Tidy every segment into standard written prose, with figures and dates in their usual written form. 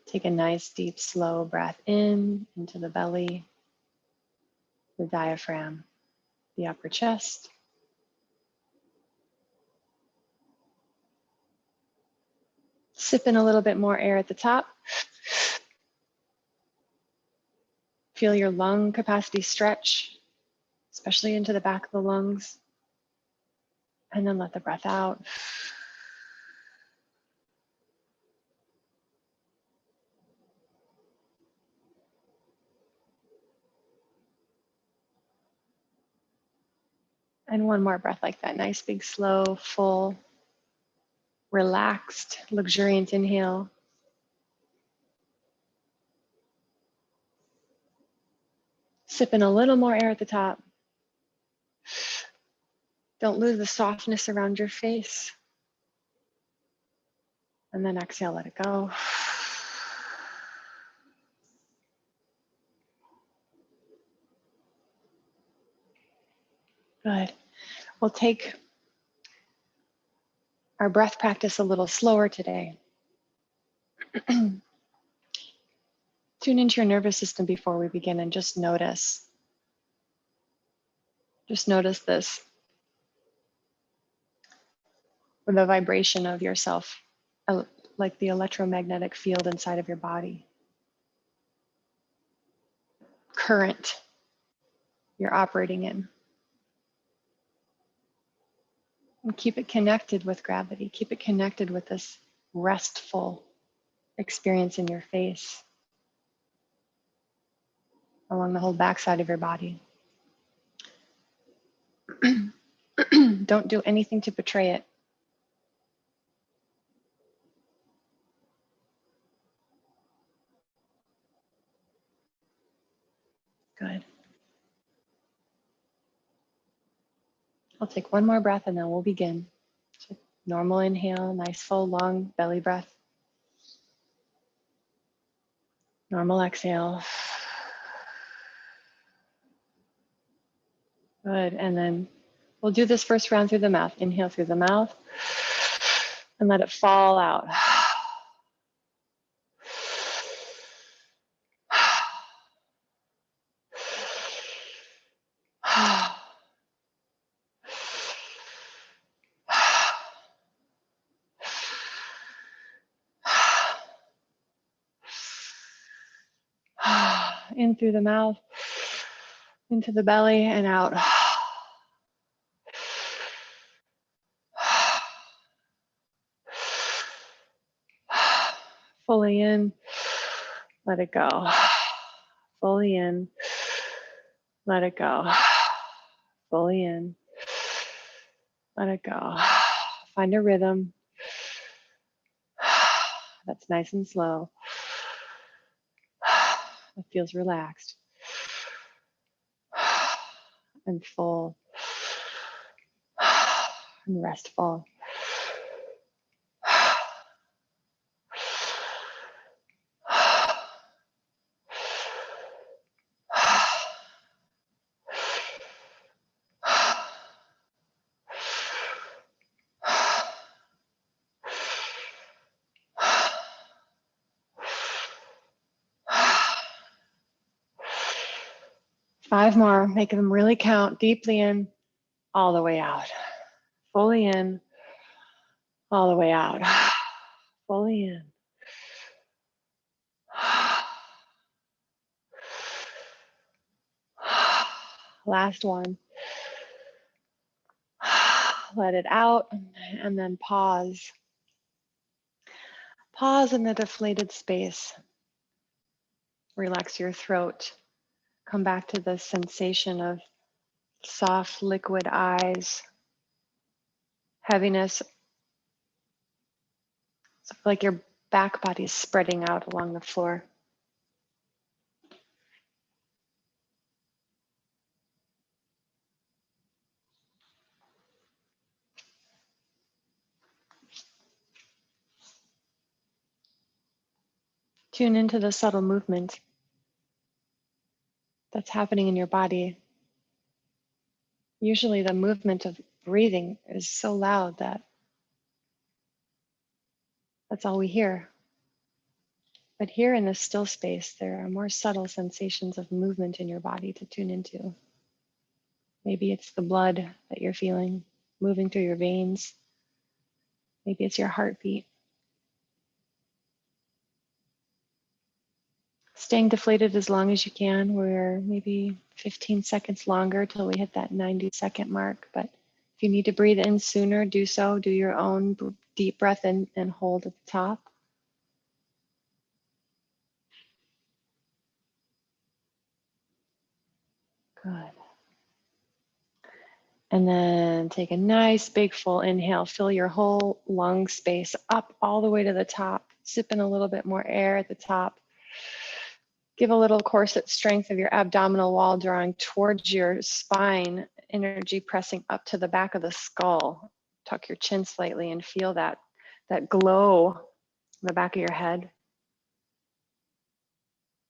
Take a nice, deep, slow breath in, into the belly, the diaphragm, the upper chest. Sip in a little bit more air at the top. Feel your lung capacity stretch, especially into the back of the lungs. And then let the breath out. And one more breath like that. Nice, big, slow, full, relaxed, luxuriant inhale. Sip in a little more air at the top. Don't lose the softness around your face. And then exhale, let it go. Good. We'll take our breath practice a little slower today. Tune into your nervous system before we begin and just notice. Just notice this. The vibration of yourself, like the electromagnetic field inside of your body. Current you're operating in. And keep it connected with gravity. Keep it connected with this restful experience in your face, along the whole backside of your body. Don't do anything to betray it. Good. I'll take one more breath and then we'll begin. So normal inhale, nice full long belly breath. Normal exhale. Good, and then we'll do this first round through the mouth. Inhale through the mouth and let it fall out. In through the mouth, into the belly and out. Fully in, let it go. Fully in, let it go. Fully in, let it go. Find a rhythm that's nice and slow. It feels relaxed and full and restful. Five more, make them really count. Deeply in, all the way out. Fully in, all the way out. Fully in. Last one. Let it out and then pause. Pause in the deflated space. Relax your throat. Come back to the sensation of soft liquid eyes. Heaviness. It's like your back body is spreading out along the floor. Tune into the subtle movement that's happening in your body. Usually the movement of breathing is so loud that that's all we hear. But here in this still space, there are more subtle sensations of movement in your body to tune into. Maybe it's the blood that you're feeling moving through your veins. Maybe it's your heartbeat. Staying deflated as long as you can. We're maybe 15 seconds longer till we hit that 90-second mark. But if you need to breathe in sooner, do so. Do your own deep breath in and hold at the top. Good. And then take a nice big full inhale. Fill your whole lung space up all the way to the top. Sip in a little bit more air at the top. Give a little corset strength of your abdominal wall, drawing towards your spine, energy pressing up to the back of the skull. Tuck your chin slightly and feel that glow in the back of your head.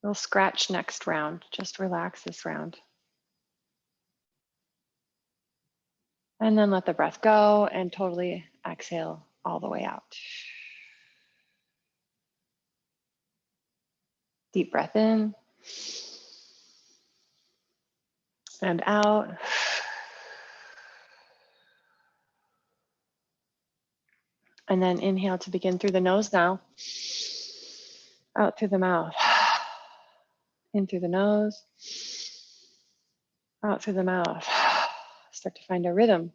We'll scratch next round. Just relax this round. And then let the breath go and totally exhale all the way out. Deep breath in and out. And then inhale to begin through the nose now. Out through the mouth. In through the nose. Out through the mouth. Start to find a rhythm.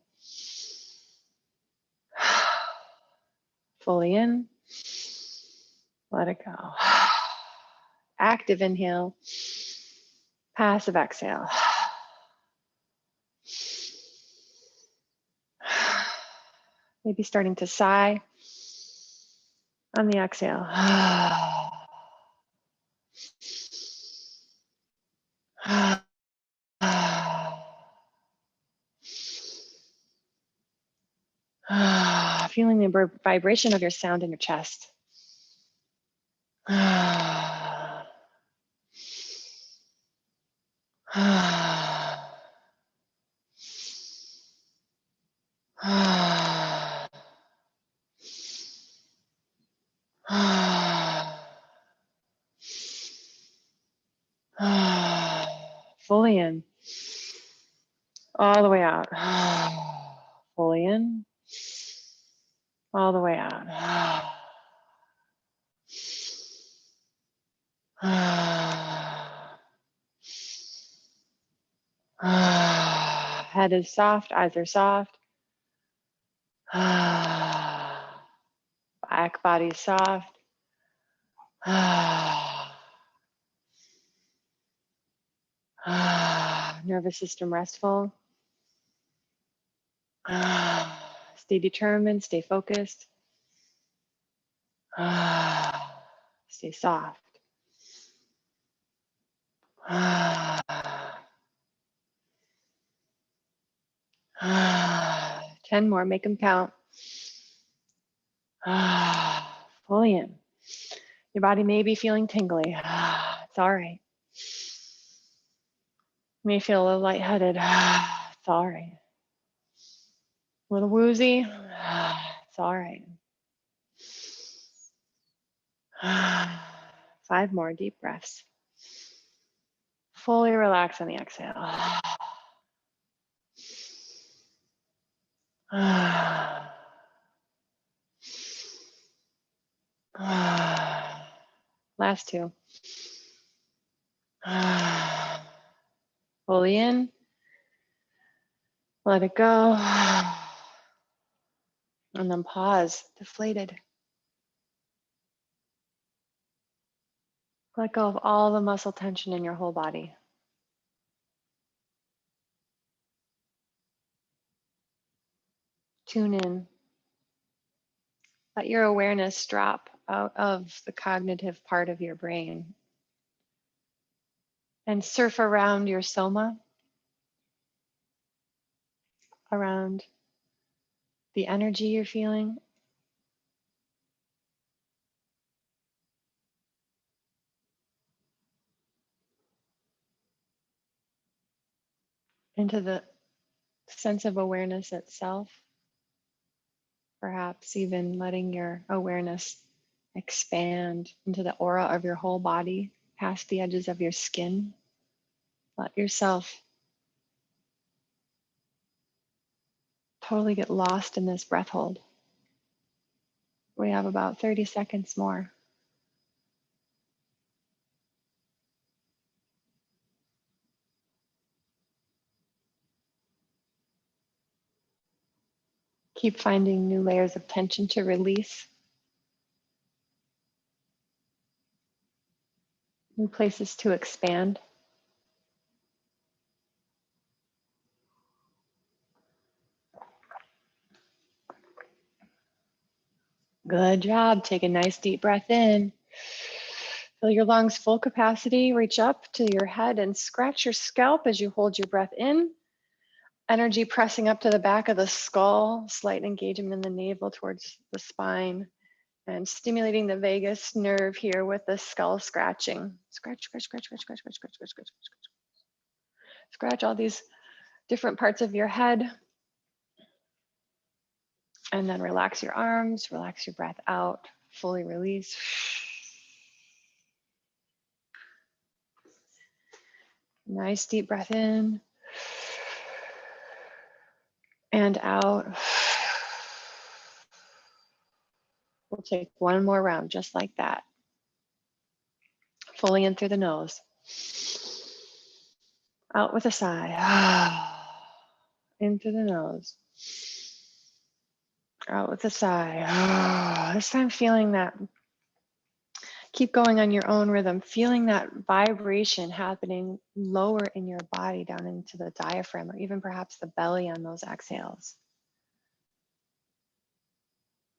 Fully in. Let it go. Active inhale. Passive exhale. Maybe starting to sigh on the exhale. Feeling the vibration of your sound in your chest. Fully in. All the way out. Fully in. All the way out. Head is soft, eyes are soft. Back body soft. Nervous system restful. Stay determined, stay focused. Stay soft. 10 more, make them count. Fully in. Your body may be feeling tingly. It's all right. You may feel a little lightheaded. It's all right. A little woozy. It's all right. 5 more deep breaths. Fully relax on the exhale. Last 2. Fully in. Let it go. And then pause, deflated. Let go of all the muscle tension in your whole body. Tune in. Let your awareness drop out of the cognitive part of your brain and surf around your soma, around the energy you're feeling, into the sense of awareness itself, perhaps even letting your awareness Expand into the aura of your whole body, past the edges of your skin. Let yourself totally get lost in this breath hold. We have about 30 seconds more. Keep finding new layers of tension to release, new places to expand. Good job. Take a nice deep breath in. Fill your lungs full capacity. Reach up to your head and scratch your scalp as you hold your breath in. Energy pressing up to the back of the skull, slight engagement in the navel towards the spine, and stimulating the vagus nerve here with the skull scratching. Scratch, scratch, scratch, scratch, scratch, scratch, scratch, scratch, scratch, scratch. Scratch all these different parts of your head. And then relax your arms, relax your breath out, fully release. Nice deep breath in and out. We'll take one more round just like that. Fully in through the nose. Out with a sigh. In through the nose. Out with a sigh. This time feeling that. Keep going on your own rhythm, feeling that vibration happening lower in your body down into the diaphragm or even perhaps the belly on those exhales.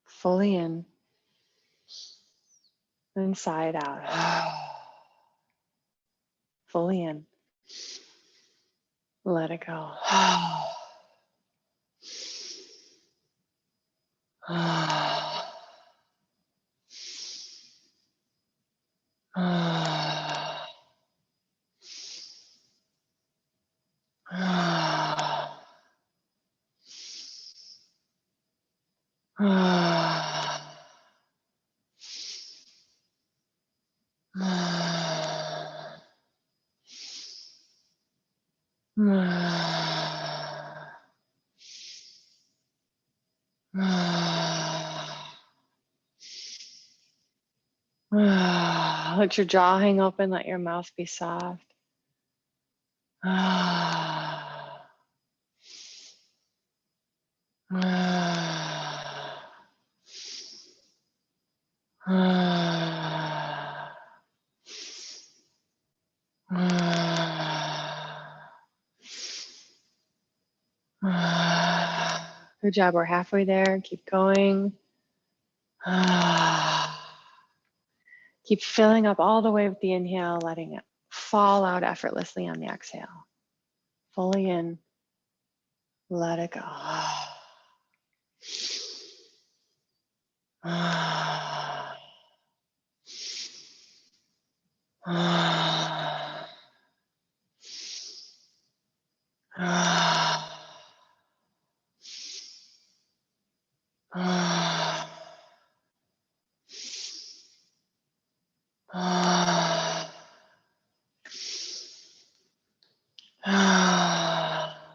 Fully in, inside out. Fully in. Let it go. Let your jaw hang open, let your mouth be soft. Good job, we're halfway there. Keep going. Keep filling up all the way with the inhale, letting it fall out effortlessly on the exhale. Fully in, let it go.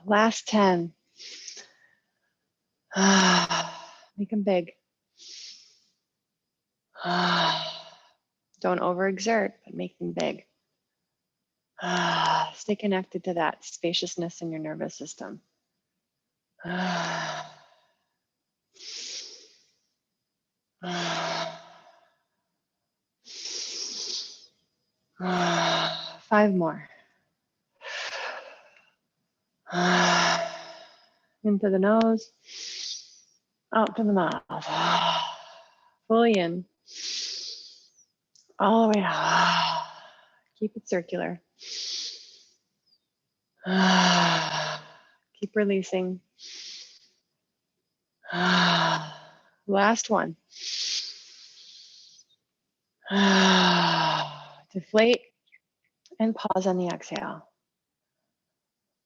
Last 10. Make them big. Don't overexert, but make them big. Stay connected to that spaciousness in your nervous system. 5 more. Into the nose, out to the mouth. Fully in. All the way out. Keep it circular. Keep releasing. Last one. Deflate and pause on the exhale.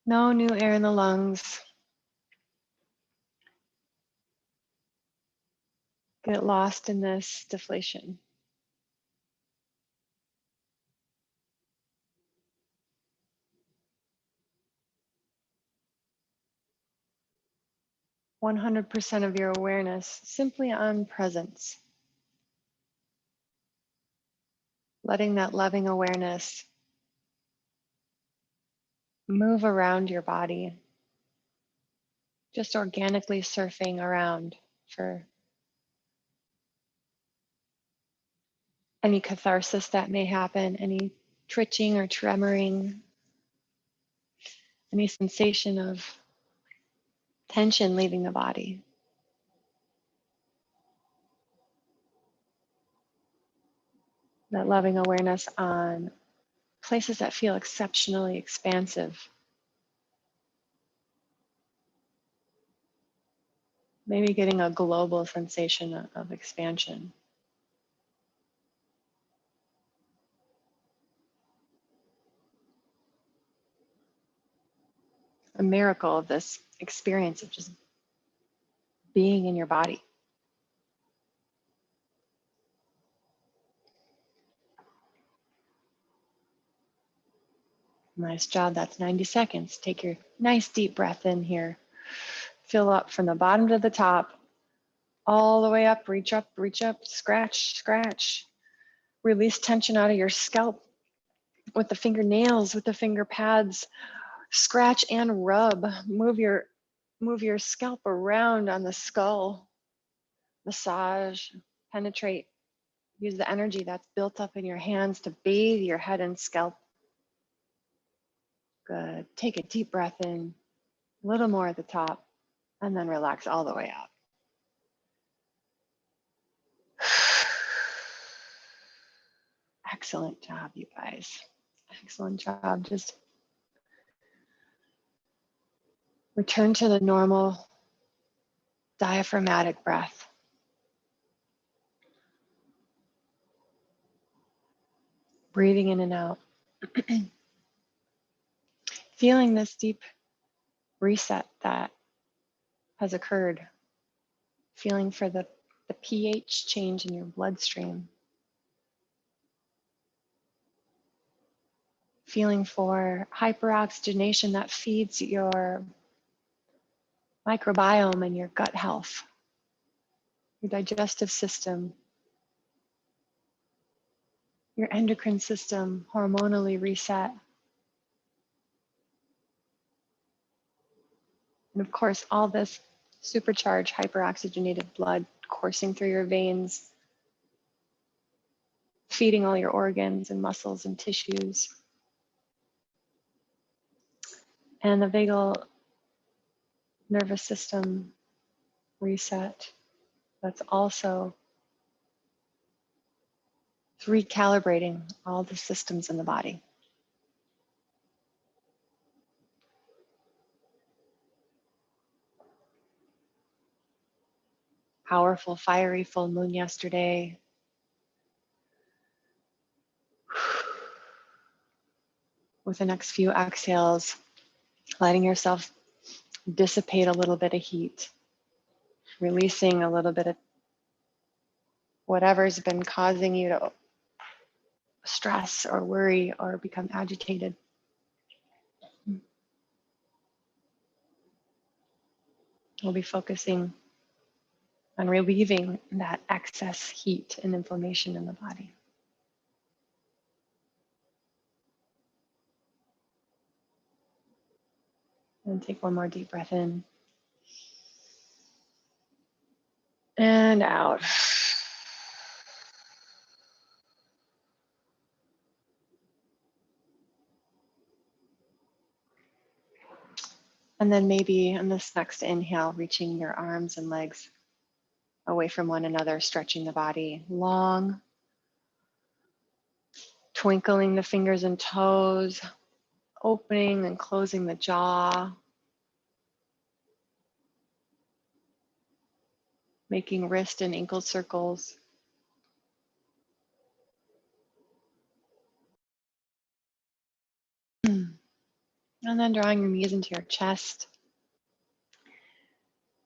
No new air in the lungs. Get lost in this deflation. 100% of your awareness simply on presence. Letting that loving awareness move around your body, just organically surfing around for any catharsis that may happen, any twitching or tremoring, any sensation of tension leaving the body. That loving awareness on places that feel exceptionally expansive. Maybe getting a global sensation of expansion. A miracle of this experience of just being in your body. Nice job, that's 90 seconds. Take your nice deep breath in here. Fill up from the bottom to the top, all the way up, reach up, scratch, scratch. Release tension out of your scalp with the fingernails, with the finger pads. Scratch and rub. Move your scalp around on the skull. Massage, penetrate. Use the energy that's built up in your hands to bathe your head and scalp. Good. Take a deep breath in, a little more at the top, and then relax all the way out. Excellent job, you guys. Excellent job. Just return to the normal diaphragmatic breath. Breathing in and out. Feeling this deep reset that has occurred. Feeling for the pH change in your bloodstream. Feeling for hyperoxygenation that feeds your microbiome and your gut health, your digestive system, your endocrine system hormonally reset. And of course, all this supercharged hyperoxygenated blood coursing through your veins, feeding all your organs and muscles and tissues. And the vagal nervous system reset. That's also recalibrating all the systems in the body. Powerful, fiery full moon yesterday. With the next few exhales, letting yourself dissipate a little bit of heat, releasing a little bit of whatever's been causing you to stress or worry or become agitated. We'll be focusing on relieving that excess heat and inflammation in the body. And take one more deep breath in and out. And then maybe on this next inhale, reaching your arms and legs away from one another, stretching the body long, twinkling the fingers and toes, opening and closing the jaw, making wrist and ankle circles. And then drawing your knees into your chest,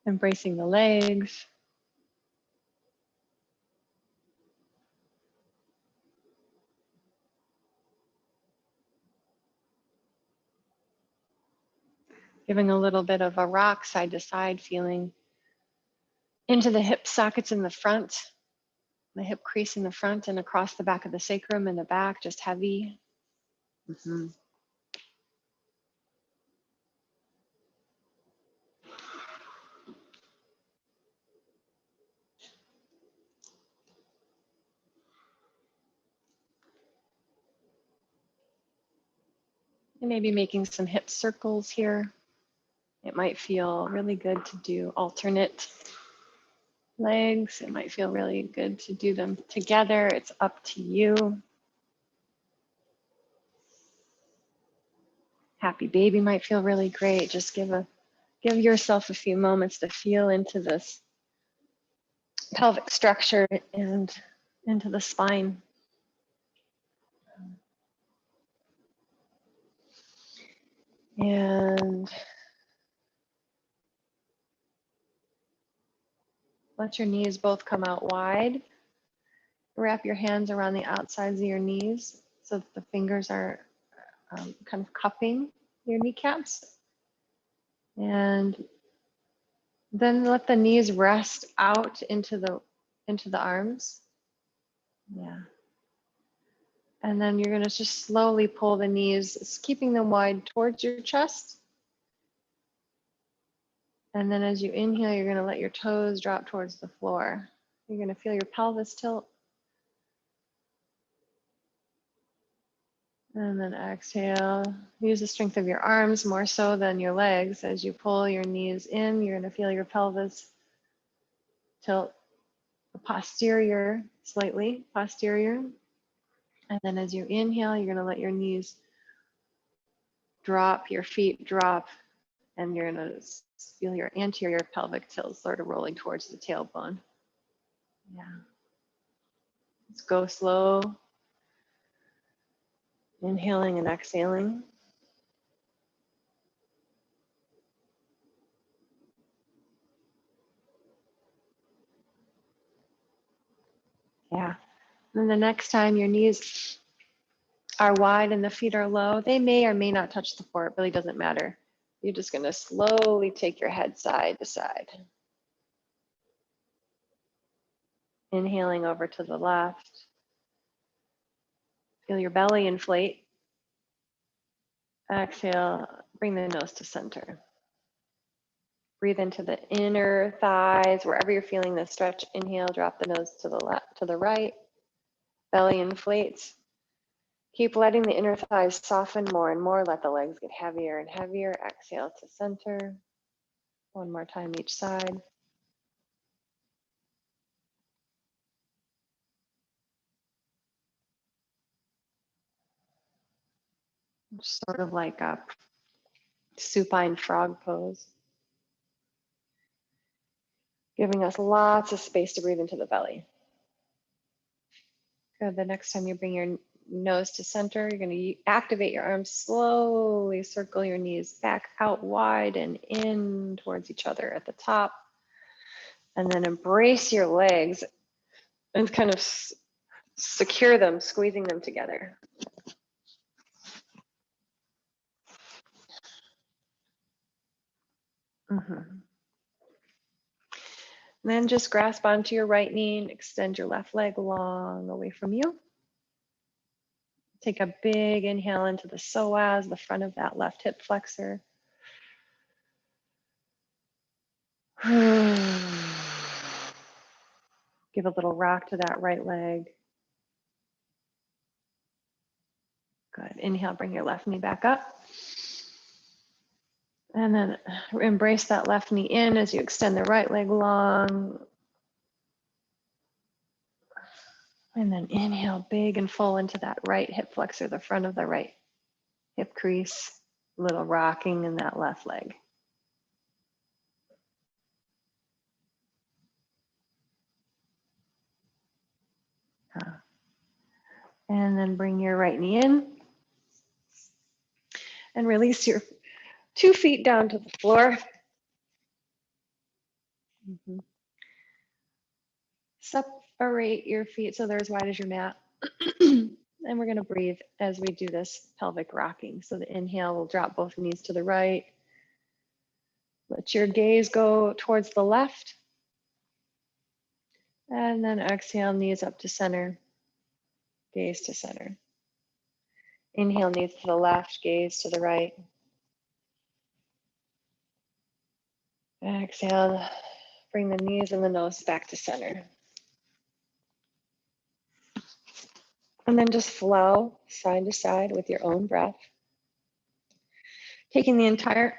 embracing the legs. Giving a little bit of a rock side to side feeling into the hip sockets in the front, the hip crease in the front and across the back of the sacrum in the back, just heavy. Mm-hmm. And maybe making some hip circles here. It might feel really good to do alternate legs. It might feel really good to do them together. It's up to you. Happy baby might feel really great. Just give yourself a few moments to feel into this pelvic structure and into the spine. And let your knees both come out wide. Wrap your hands around the outsides of your knees so that the fingers are kind of cupping your kneecaps. And then let the knees rest out into the arms. Yeah. And then you're going to just slowly pull the knees, keeping them wide towards your chest. And then as you inhale, you're going to let your toes drop towards the floor. You're going to feel your pelvis tilt. And then exhale. Use the strength of your arms more so than your legs. As you pull your knees in, you're going to feel your pelvis tilt posterior, slightly posterior. And then as you inhale, you're going to let your knees drop, your feet drop, and you're going to feel your anterior pelvic tilt sort of rolling towards the tailbone. Yeah. Let's go slow. Inhaling and exhaling. Yeah. And the next time your knees are wide and the feet are low, they may or may not touch the floor. It really doesn't matter. You're just going to slowly take your head side to side. Inhaling over to the left. Feel your belly inflate. Exhale, bring the nose to center. Breathe into the inner thighs, wherever you're feeling the stretch. Inhale, drop the nose to the left, to the right. Belly inflates. Keep letting the inner thighs soften more and more. Let the legs get heavier and heavier. Exhale to center. One more time each side. Sort of like a supine frog pose. Giving us lots of space to breathe into the belly. Good. The next time you bring your nose to center, you're going to activate your arms, slowly circle your knees back out wide and in towards each other at the top. And then embrace your legs and kind of secure them, squeezing them together. Then just grasp onto your right knee and extend your left leg long away from you. Take a big inhale into the psoas, the front of that left hip flexor. Give a little rock to that right leg. Good. Inhale, bring your left knee back up. And then embrace that left knee in as you extend the right leg long. And then inhale big and full into that right hip flexor, the front of the right hip crease. Little rocking in that left leg. And then bring your right knee in. And release your 2 feet down to the floor. Separate your feet so they're as wide as your mat. And we're going to breathe as we do this pelvic rocking. So the inhale will drop both knees to the right. Let your gaze go towards the left. And then exhale, knees up to center, gaze to center. Inhale, knees to the left, gaze to the right. Exhale, bring the knees and the nose back to center. And then just flow side to side with your own breath. Taking the entire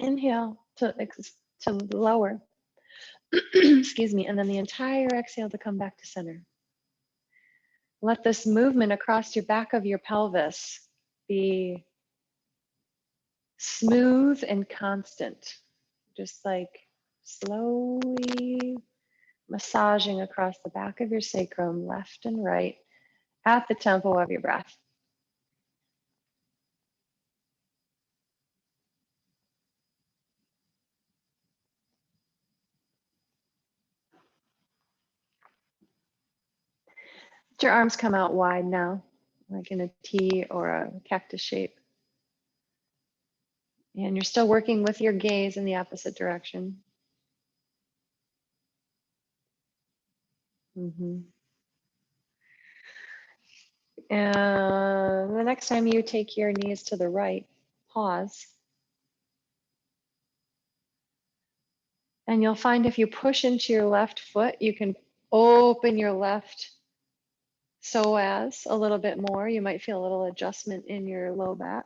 inhale to lower, excuse me, and then the entire exhale to come back to center. Let this movement across your back of your pelvis be smooth and constant, just like slowly massaging across the back of your sacrum, left and right, at the tempo of your breath. Let your arms come out wide now, like in a T or a cactus shape. And you're still working with your gaze in the opposite direction. And the next time you take your knees to the right, pause. And you'll find if you push into your left foot, you can open your left psoas a little bit more. You might feel a little adjustment in your low back.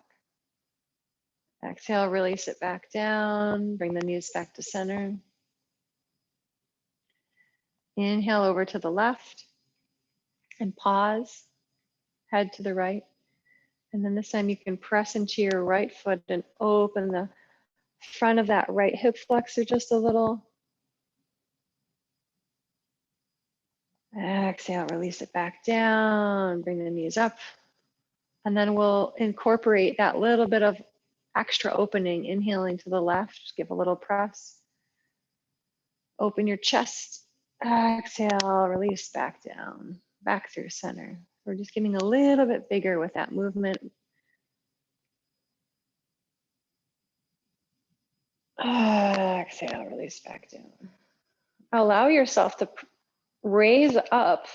Exhale, release it back down. Bring the knees back to center. Inhale over to the left and pause. Head to the right. And then this time you can press into your right foot and open the front of that right hip flexor just a little. Exhale, release it back down. Bring the knees up. And then we'll incorporate that little bit of extra opening, inhaling to the left, give a little press. Open your chest. Exhale, release back down, back through center. We're just getting a little bit bigger with that movement. Exhale, release back down. Allow yourself to raise up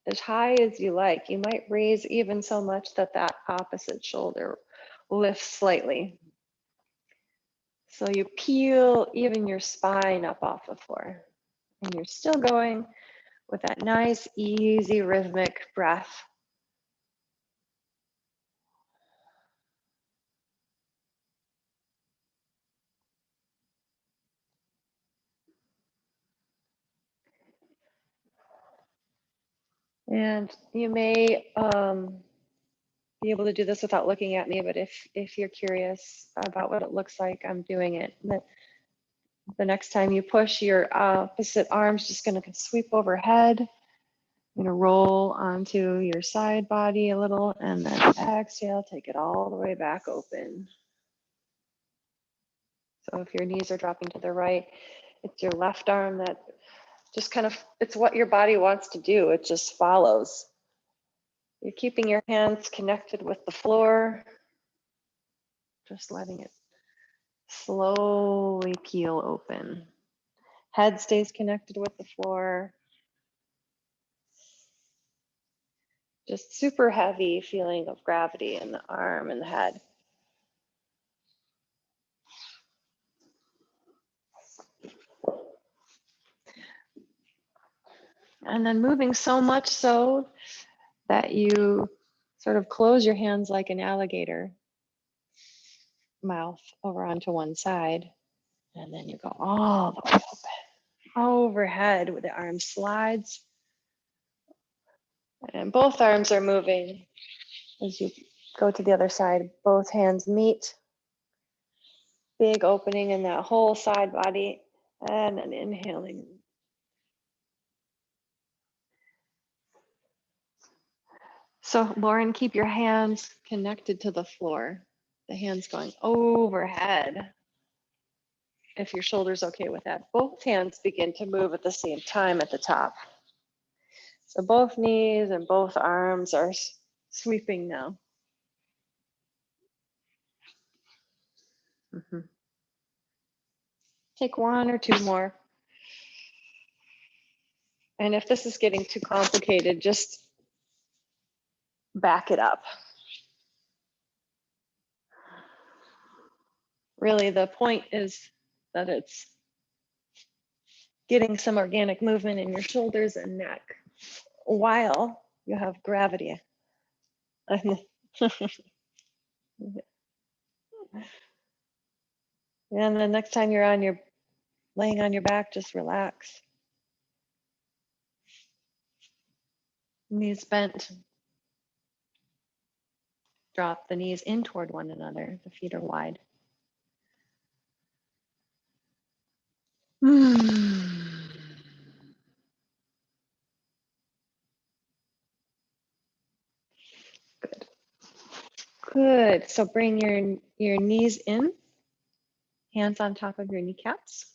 as high as you like. You might raise even so much that that opposite shoulder lifts slightly. So you peel even your spine up off the floor. And you're still going with that nice, easy, rhythmic breath. And you may be able to do this without looking at me, but if you're curious about what it looks like, I'm doing it. The next time you push, your opposite arm's just going to sweep overhead. You're going to roll onto your side body a little, and then exhale, take it all the way back open. So if your knees are dropping to the right, it's your left arm that just kind of, it's what your body wants to do. It just follows. You're keeping your hands connected with the floor, just letting it slowly peel open. Head stays connected with the floor. Just super heavy feeling of gravity in the arm and the head. And then moving so much so that you sort of close your hands like an alligator mouth over onto one side. And then you go all the way open, overhead with the arm slides. And both arms are moving as you go to the other side. Both hands meet. Big opening in that whole side body. And then inhaling. So Lauren, keep your hands connected to the floor. The hands going overhead. If your shoulder's okay with that. Both hands begin to move at the same time at the top. So both knees and both arms are sweeping now. Take one or two more. And if this is getting too complicated, just back it up. Really, the point is that it's getting some organic movement in your shoulders and neck while you have gravity. And the next time you're laying on your back, just relax. Knees bent. Drop the knees in toward one another. The feet are wide. Good. Good. So bring your knees in, hands on top of your kneecaps.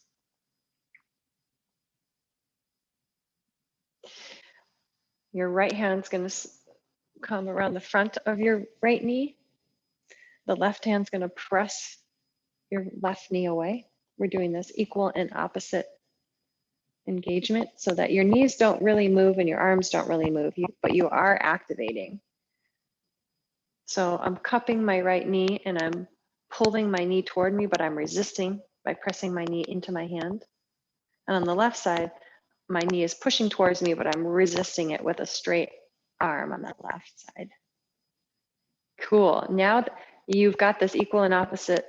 Your right hand's going to come around the front of your right knee. The left hand's going to press your left knee away. We're doing this equal and opposite engagement so that your knees don't really move and your arms don't really move, but you are activating. So I'm cupping my right knee and I'm pulling my knee toward me, but I'm resisting by pressing my knee into my hand. And on the left side, my knee is pushing towards me, but I'm resisting it with a straight arm on that left side. Cool. Now you've got this equal and opposite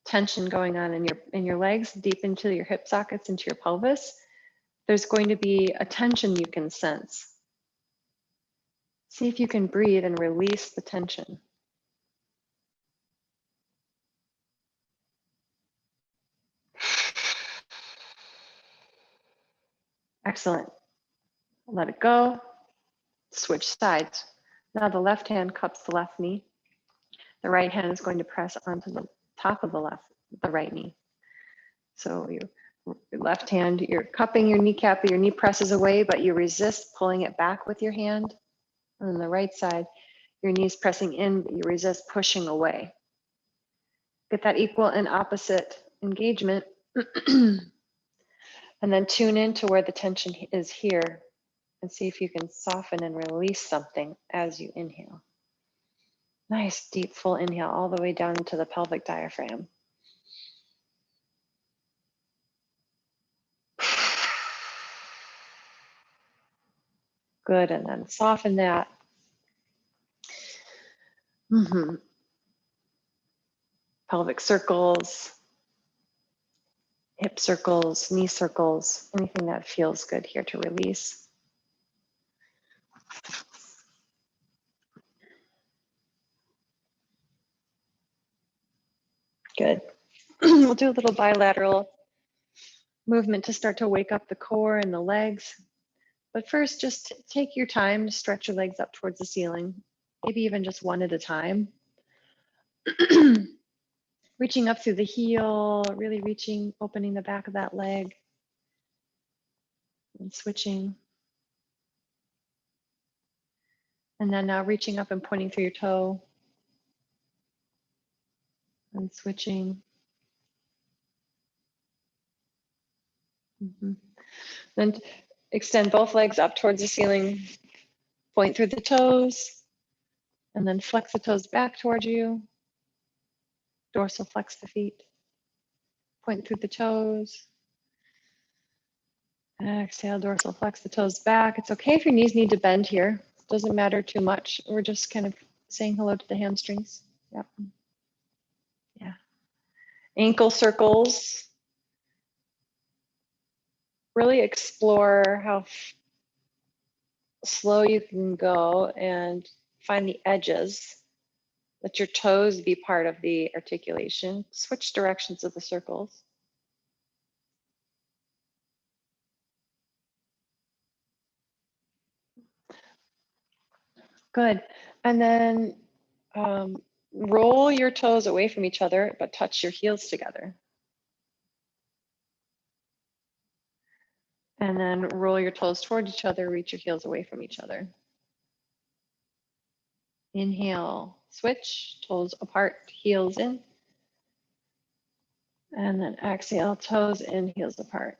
tension going on in your legs, deep into your hip sockets, into your pelvis. There's going to be a tension you can sense. See if you can breathe and release the tension. Excellent. Let it go. Switch sides. Now the left hand cups the left knee. The right hand is going to press onto the top of the right knee. So your left hand, you're cupping your kneecap, your knee presses away, but you resist pulling it back with your hand. And on the right side, your knee's pressing in, but you resist pushing away. Get that equal and opposite engagement. And then tune into where the tension is here and see if you can soften and release something as you inhale. Nice, deep, full inhale all the way down into the pelvic diaphragm. Good, and then soften that. Pelvic circles, hip circles, knee circles, anything that feels good here to release. Good. We'll do a little bilateral movement to start to wake up the core and the legs. But first, just take your time to stretch your legs up towards the ceiling, maybe even just one at a time. Reaching up through the heel, really reaching, opening the back of that leg, and switching. And then now reaching up and pointing through your toe, and switching. Then extend both legs up towards the ceiling, point through the toes, and then flex the toes back towards you. Dorsal flex the feet. Point through the toes. Exhale, dorsal flex the toes back. It's okay if your knees need to bend here. Doesn't matter too much. We're just kind of saying hello to the hamstrings. Yep. Yeah. Ankle circles. Really explore how slow you can go and find the edges. Let your toes be part of the articulation. Switch directions of the circles. Good. And then roll your toes away from each other, but touch your heels together. And then roll your toes toward each other, reach your heels away from each other. Inhale, switch, toes apart, heels in. And then exhale, toes in, heels apart.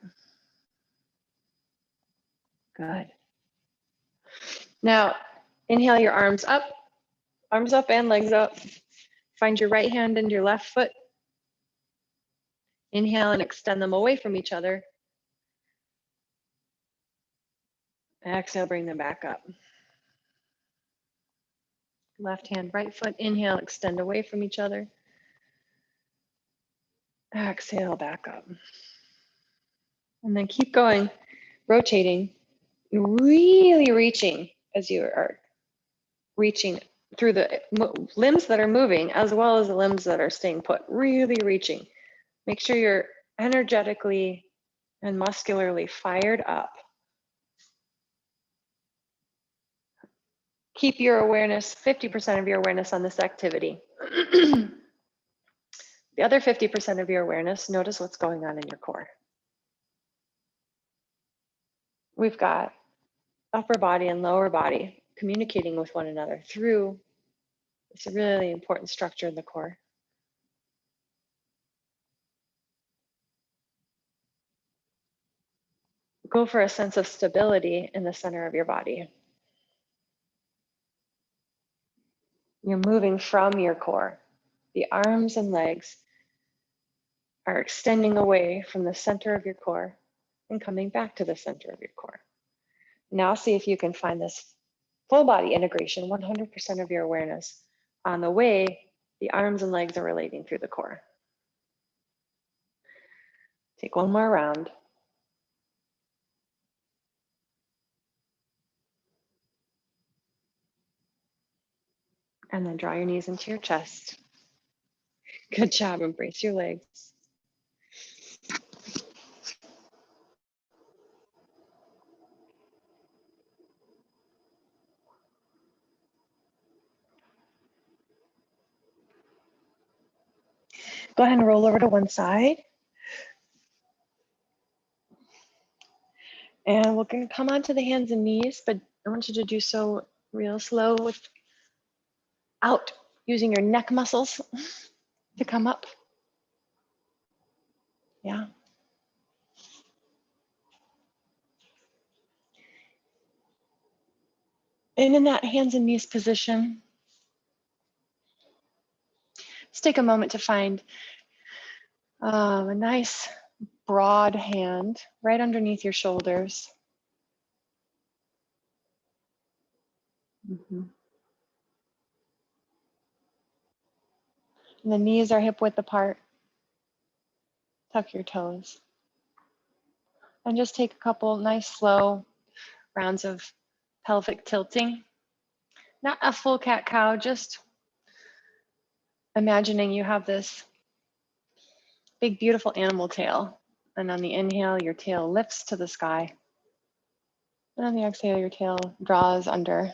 Good. Now, inhale your arms up and legs up. Find your right hand and your left foot. Inhale and extend them away from each other. Exhale, bring them back up. Left hand, right foot. Inhale, extend away from each other. Exhale, back up. And then keep going, rotating, really reaching as you are reaching through the limbs that are moving as well as the limbs that are staying put, really reaching. Make sure you're energetically and muscularly fired up. Keep your awareness, 50% of your awareness on this activity. The other 50% of your awareness, notice what's going on in your core. We've got upper body and lower body communicating with one another through this really important structure in the core. Go for a sense of stability in the center of your body. You're moving from your core. The arms and legs are extending away from the center of your core and coming back to the center of your core. Now see if you can find this full body integration, 100% of your awareness on the way the arms and legs are relating through the core. Take one more round. And then draw your knees into your chest. Good job, embrace your legs. Go ahead and roll over to one side. And we're going to come onto the hands and knees, but I want you to do so real slow without using your neck muscles to come up. Yeah. And in that hands and knees position, let's take a moment to find a nice broad hand right underneath your shoulders. And the knees are hip width apart. Tuck your toes. And just take a couple nice slow rounds of pelvic tilting. Not a full cat-cow, just imagining you have this big, beautiful animal tail. And on the inhale, your tail lifts to the sky. And on the exhale, your tail draws under.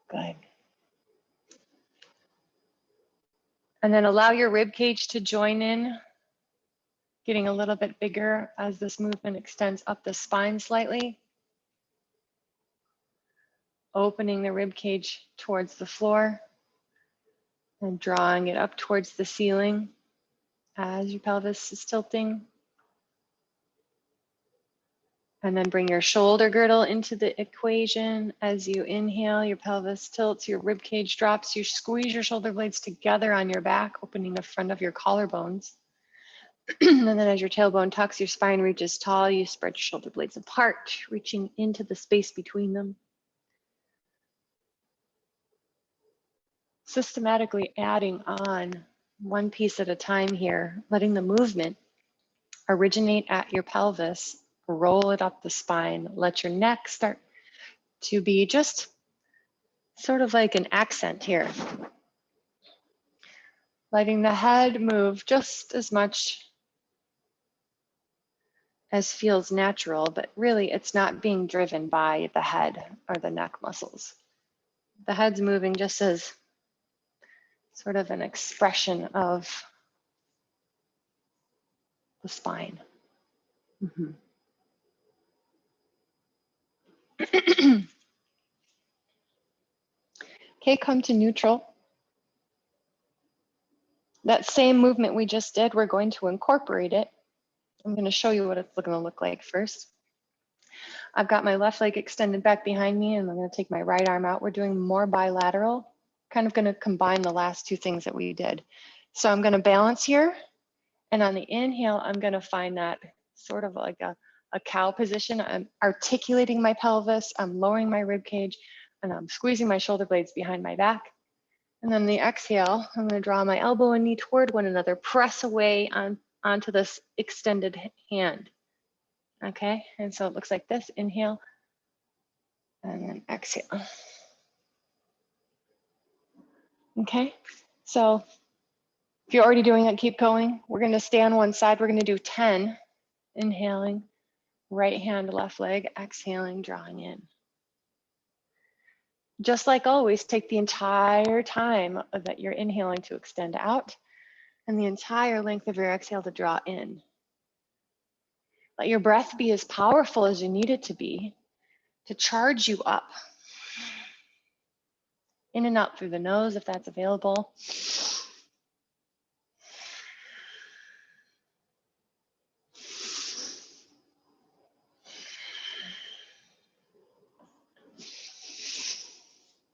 Good. And then allow your rib cage to join in, getting a little bit bigger as this movement extends up the spine slightly. Opening the rib cage towards the floor and drawing it up towards the ceiling as your pelvis is tilting. And then bring your shoulder girdle into the equation. As you inhale, your pelvis tilts, your rib cage drops, you squeeze your shoulder blades together on your back, opening the front of your collarbones. And then as your tailbone tucks, your spine reaches tall, you spread your shoulder blades apart, reaching into the space between them. Systematically adding on one piece at a time here, letting the movement originate at your pelvis, roll it up the spine, let your neck start to be just sort of like an accent here. Letting the head move just as much as feels natural, but really it's not being driven by the head or the neck muscles. The head's moving just as sort of an expression of the spine. Okay, come to neutral. That same movement we just did, we're going to incorporate it. I'm going to show you what it's going to look like first. I've got my left leg extended back behind me, and I'm going to take my right arm out. We're doing more bilateral, kind of going to combine the last two things that we did. So I'm going to balance here, and on the inhale, I'm going to find that sort of like a cow position. I'm articulating my pelvis, I'm lowering my rib cage, and I'm squeezing my shoulder blades behind my back. And then the exhale, I'm going to draw my elbow and knee toward one another, press away onto this extended hand. Okay, and so it looks like this. Inhale, and then exhale. Okay, so if you're already doing it, keep going. We're going to stay on one side. We're going to do 10. Inhaling, right hand, left leg, exhaling, drawing in. Just like always, take the entire time that you're inhaling to extend out and the entire length of your exhale to draw in. Let your breath be as powerful as you need it to be to charge you up. In and out through the nose if that's available.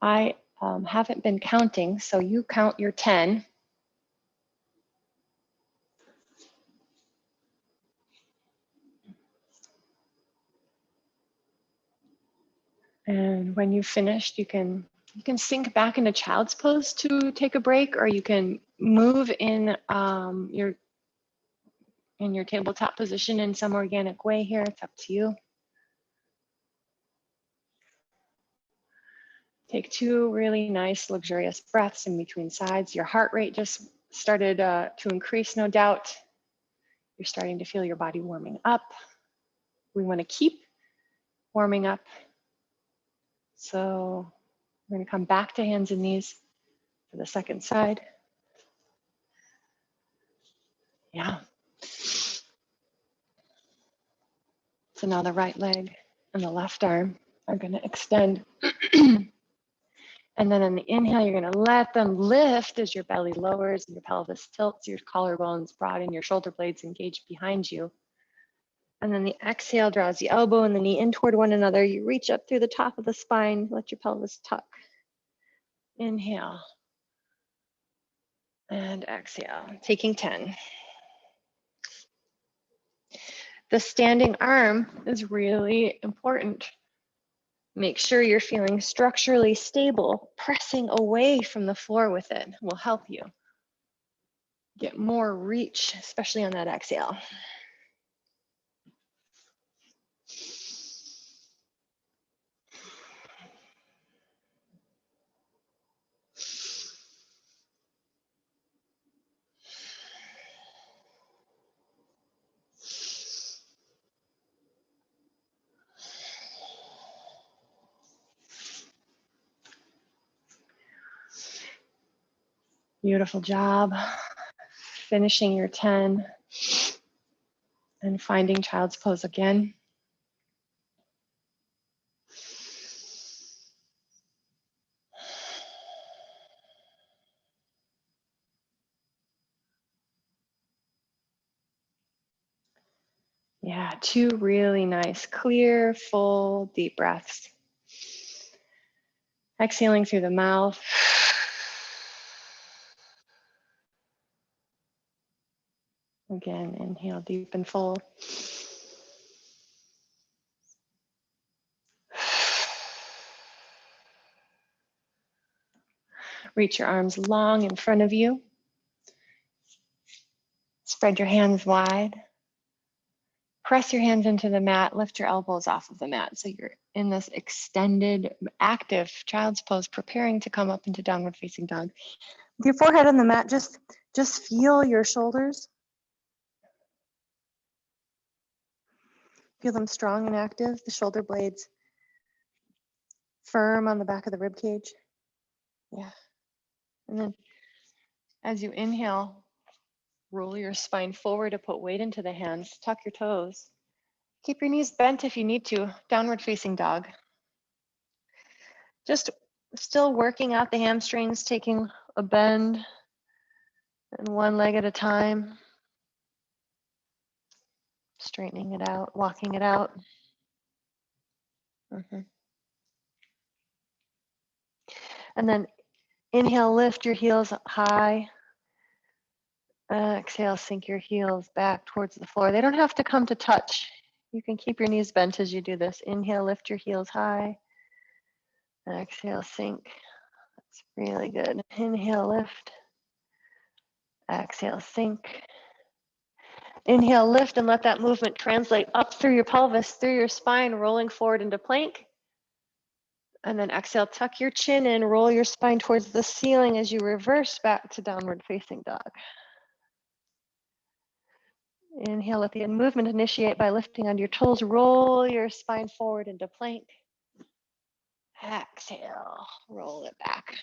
I haven't been counting, so you count your 10. And when you've finished, you can sink back into child's pose to take a break, or you can move in your tabletop position in some organic way here. It's up to you. Take 2 really nice, luxurious breaths in between sides. Your heart rate just started to increase, no doubt. You're starting to feel your body warming up. We want to keep warming up. So we're going to come back to hands and knees for the second side. Yeah. So now the right leg and the left arm are going to extend. And then on the inhale, you're going to let them lift as your belly lowers and your pelvis tilts, your collarbones broaden, your shoulder blades engage behind you. And then the exhale draws the elbow and the knee in toward one another. You reach up through the top of the spine, let your pelvis tuck. Inhale and exhale, taking 10. The standing arm is really important. Make sure you're feeling structurally stable. Pressing away from the floor with it will help you get more reach, especially on that exhale. Beautiful job. Finishing your 10 and finding child's pose again. Yeah, 2 really nice, clear, full, deep breaths. Exhaling through the mouth. Again, inhale deep and full. Reach your arms long in front of you. Spread your hands wide. Press your hands into the mat, lift your elbows off of the mat. So you're in this extended, active child's pose, preparing to come up into downward facing dog. With your forehead on the mat, just feel your shoulders. Feel them strong and active, the shoulder blades firm on the back of the rib cage. Yeah. And then as you inhale, roll your spine forward to put weight into the hands, tuck your toes. Keep your knees bent if you need to, downward facing dog. Just still working out the hamstrings, taking a bend And one leg at a time, straightening it out, walking it out. And then inhale, lift your heels high. Exhale, sink your heels back towards the floor. They don't have to come to touch. You can keep your knees bent as you do this. Inhale, lift your heels high. Exhale, sink. That's really good. Inhale, lift. Exhale, sink. Inhale, lift, and let that movement translate up through your pelvis, through your spine, rolling forward into plank. And then exhale, tuck your chin in, roll your spine towards the ceiling as you reverse back to downward facing dog. Inhale, let the movement initiate by lifting on your toes, roll your spine forward into plank. Exhale, roll it back.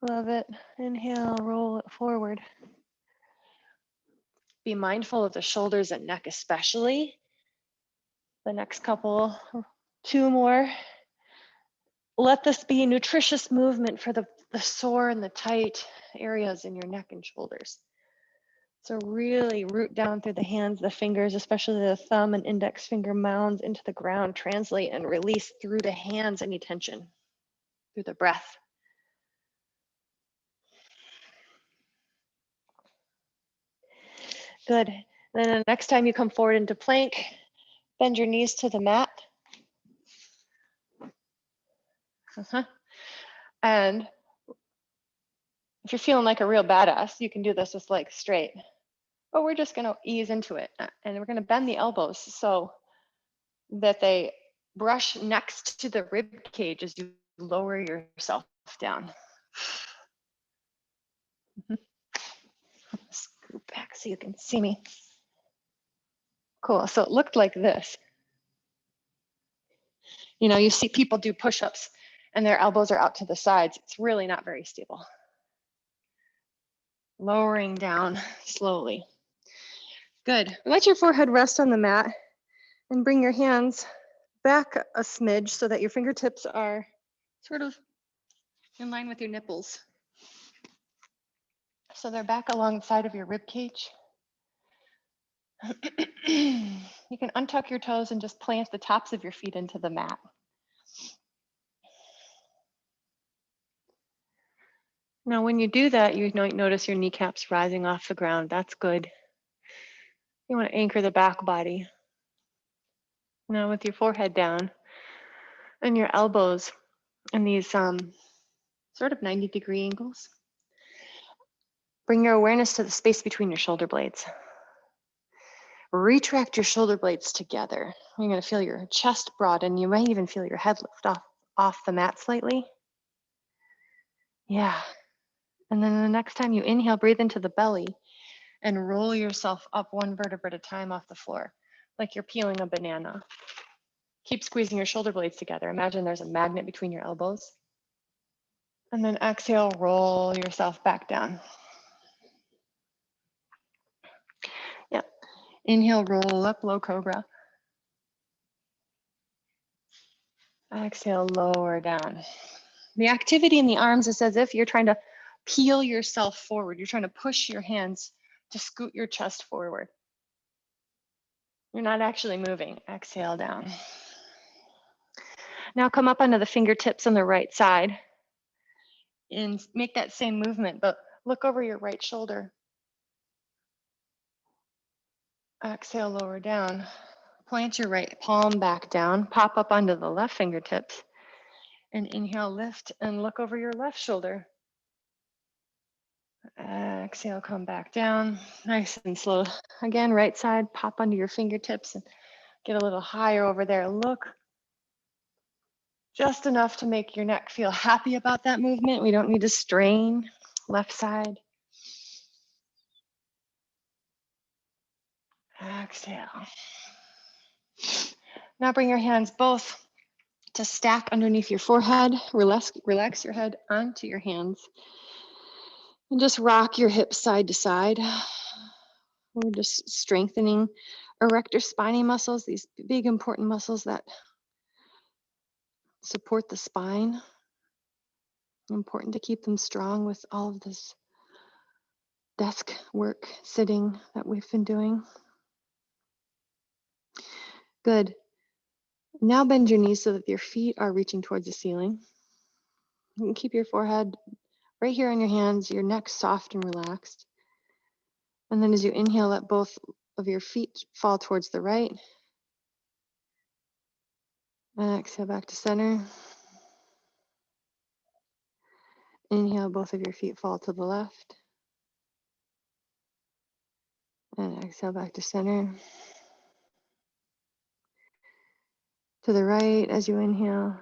Love it. Inhale, roll it forward. Be mindful of the shoulders and neck especially. The next couple, 2 more. Let this be a nutritious movement for the sore and the tight areas in your neck and shoulders. So really root down through the hands, the fingers, especially the thumb and index finger mounds into the ground. Translate and release through the hands any tension, through the breath. Good. Then the next time you come forward into plank, bend your knees to the mat. And if you're feeling like a real badass, you can do this with legs straight. But we're just going to ease into it. And we're going to bend the elbows so that they brush next to the rib cage as you lower yourself down. Scoot back so you can see me. Cool. So it looked like this. You know, you see people do push-ups and their elbows are out to the sides. It's really not very stable. Lowering down slowly. Good. Let your forehead rest on the mat and bring your hands back a smidge so that your fingertips are sort of in line with your nipples. So they're back alongside of your rib cage. You can untuck your toes and just plant the tops of your feet into the mat. Now, when you do that, you might notice your kneecaps rising off the ground. That's good. You want to anchor the back body. Now, with your forehead down and your elbows in these sort of 90-degree angles, bring your awareness to the space between your shoulder blades. Retract your shoulder blades together. You're going to feel your chest broaden. You might even feel your head lift off the mat slightly. Yeah. And then the next time you inhale, breathe into the belly and roll yourself up one vertebra at a time off the floor, like you're peeling a banana. Keep squeezing your shoulder blades together. Imagine there's a magnet between your elbows. And then exhale, roll yourself back down. Yep. Inhale, roll up, low cobra. Exhale, lower down. The activity in the arms is as if you're trying to peel yourself forward. You're trying to push your hands to scoot your chest forward. You're not actually moving. Exhale down. Now come up onto the fingertips on the right side and make that same movement, but look over your right shoulder. Exhale, lower down. Plant your right palm back down, pop up onto the left fingertips, and inhale, lift, and look over your left shoulder. Exhale, come back down, nice and slow. Again, right side, pop onto your fingertips and get a little higher over there. Look just enough to make your neck feel happy about that movement. We don't need to strain. Left side. Exhale. Now bring your hands both to stack underneath your forehead. Relax your head onto your hands. And just rock your hips side to side. We're just strengthening erector spinae muscles, these big important muscles that support the spine. Important to keep them strong with all of this desk work, sitting that we've been doing. Good. Now bend your knees so that your feet are reaching towards the ceiling. You can keep your forehead right here on your hands, your neck soft and relaxed. And then as you inhale, let both of your feet fall towards the right. And exhale back to center. Inhale, both of your feet fall to the left. And exhale back to center. To the right as you inhale.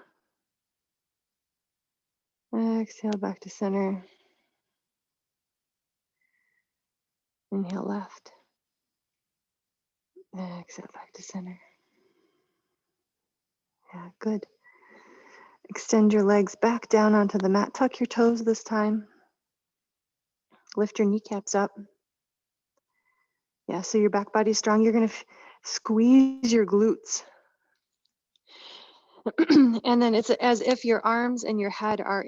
Exhale back to center. Inhale left. Exhale back to center. Yeah, good. Extend your legs back down onto the mat. Tuck your toes this time. Lift your kneecaps up. Yeah, so your back body's strong. You're going to squeeze your glutes. And then it's as if your arms and your head are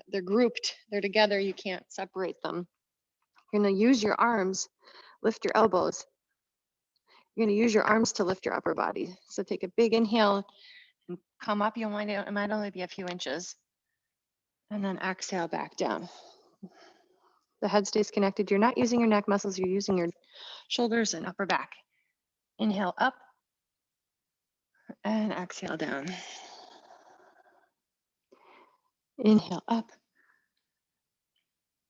they're grouped. They're together. You can't separate them. You're going to use your arms, lift your elbows. You're going to use your arms to lift your upper body. So take a big inhale and come up. It might only be a few inches. And then exhale back down. The head stays connected. You're not using your neck muscles. You're using your shoulders and upper back. Inhale up and exhale down. Inhale up.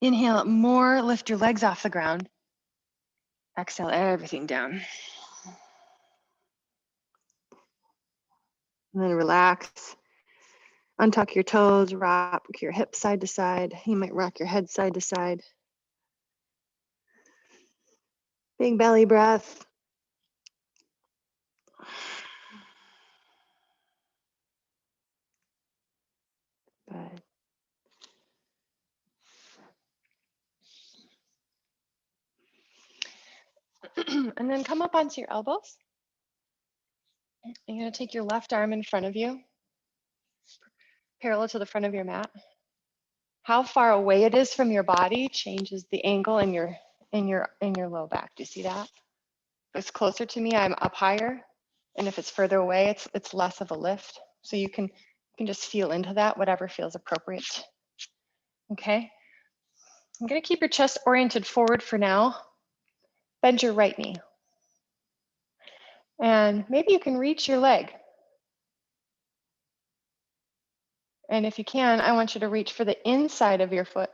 Inhale more, lift your legs off the ground. Exhale everything down. And then relax. Untuck your toes, rock your hips side to side. You might rock your head side to side. Big belly breath. Good. And then come up onto your elbows. You're going to take your left arm in front of you, parallel to the front of your mat. How far away it is from your body changes the angle in your low back. Do you see that? If it's closer to me, I'm up higher, and if it's further away, it's less of a lift. So you can just feel into that, whatever feels appropriate. Okay. I'm going to keep your chest oriented forward for now. Bend your right knee, and maybe you can reach your leg. And if you can, I want you to reach for the inside of your foot.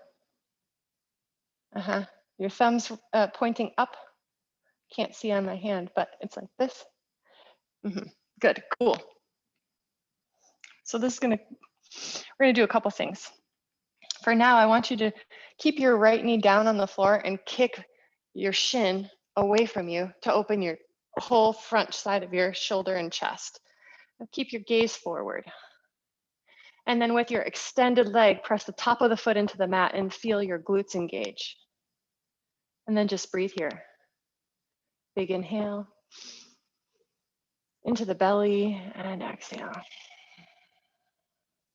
Your thumb's pointing up. Can't see on my hand, but it's like this. Good, cool. So we're gonna do a couple things. For now, I want you to keep your right knee down on the floor and kick your shin away from you to open your whole front side of your shoulder and chest. Keep your gaze forward. And then with your extended leg, press the top of the foot into the mat and feel your glutes engage. And then just breathe here. Big inhale into the belly and exhale.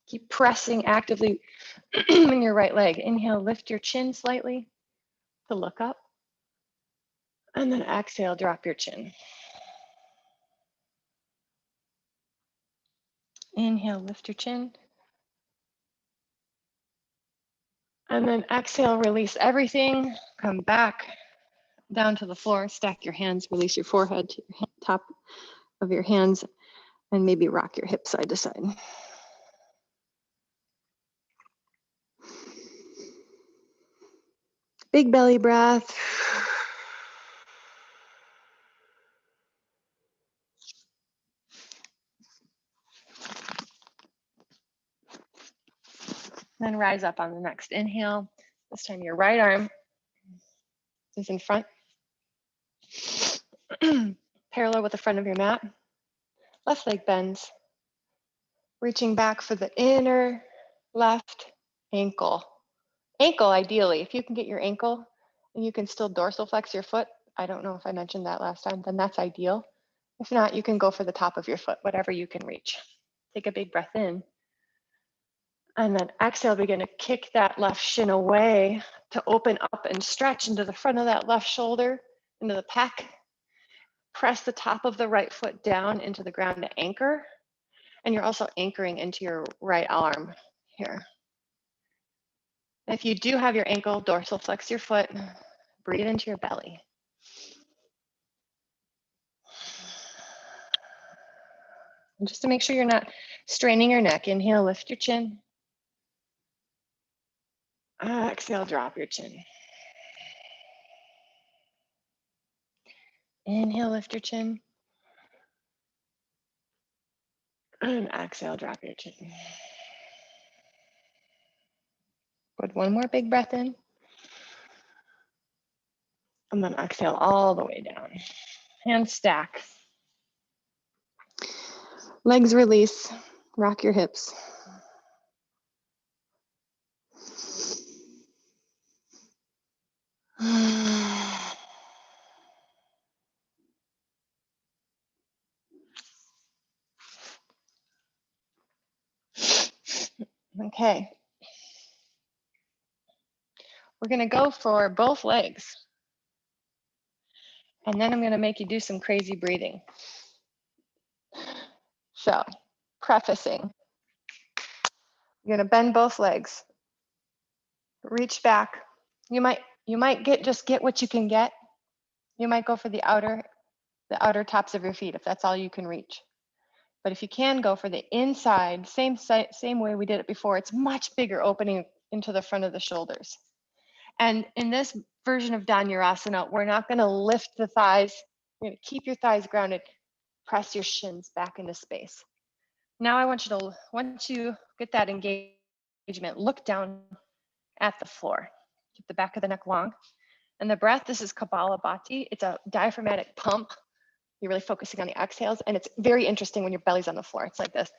Keep pressing actively in your right leg. Inhale, lift your chin slightly to look up. And then exhale, drop your chin. Inhale, lift your chin. And then exhale, release everything. Come back down to the floor. Stack your hands, release your forehead to your top of your hands, and maybe rock your hips side to side. Big belly breath. Then rise up on the next inhale. This time your right arm is in front, parallel with the front of your mat. Left leg bends. Reaching back for the inner left ankle. Ankle, ideally, if you can get your ankle and you can still dorsal flex your foot. I don't know if I mentioned that last time, then that's ideal. If not, you can go for the top of your foot, whatever you can reach. Take a big breath in. And then exhale, begin to kick that left shin away to open up and stretch into the front of that left shoulder, into the pec. Press the top of the right foot down into the ground to anchor. And you're also anchoring into your right arm here. If you do have your ankle, dorsal flex your foot, breathe into your belly. And just to make sure you're not straining your neck, inhale, lift your chin. Exhale, drop your chin. Inhale, lift your chin. And exhale, drop your chin. Good, one more big breath in. And then exhale all the way down. Hands stack. Legs release, rock your hips. Okay. We're gonna go for both legs. And then I'm gonna make you do some crazy breathing. So, prefacing. You're gonna bend both legs. Reach back. You might get what you can get. You might go for the outer tops of your feet if that's all you can reach. But if you can go for the inside, same way we did it before, it's much bigger opening into the front of the shoulders. And in this version of Dhanurasana, we're not going to lift the thighs. You're going to keep your thighs grounded. Press your shins back into space. Now I want you to, once you get that engagement, look down at the floor. Keep the back of the neck long. And the breath, this is Kapalabhati. It's a diaphragmatic pump. You're really focusing on the exhales. And it's very interesting when your belly's on the floor. It's like this.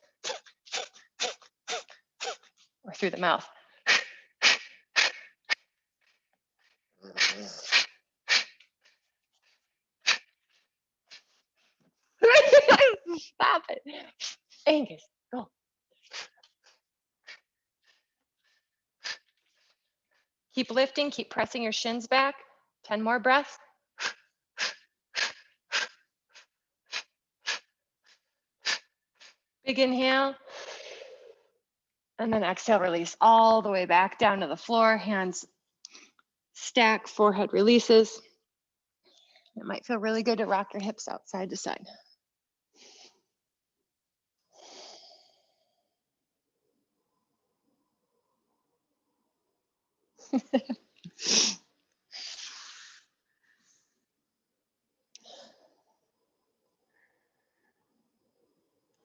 Or through the mouth. Stop it. Angus, go. Keep lifting, keep pressing your shins back. 10 more breaths. Big inhale. And then exhale, release all the way back down to the floor. Hands stack, forehead releases. It might feel really good to rock your hips out side to side.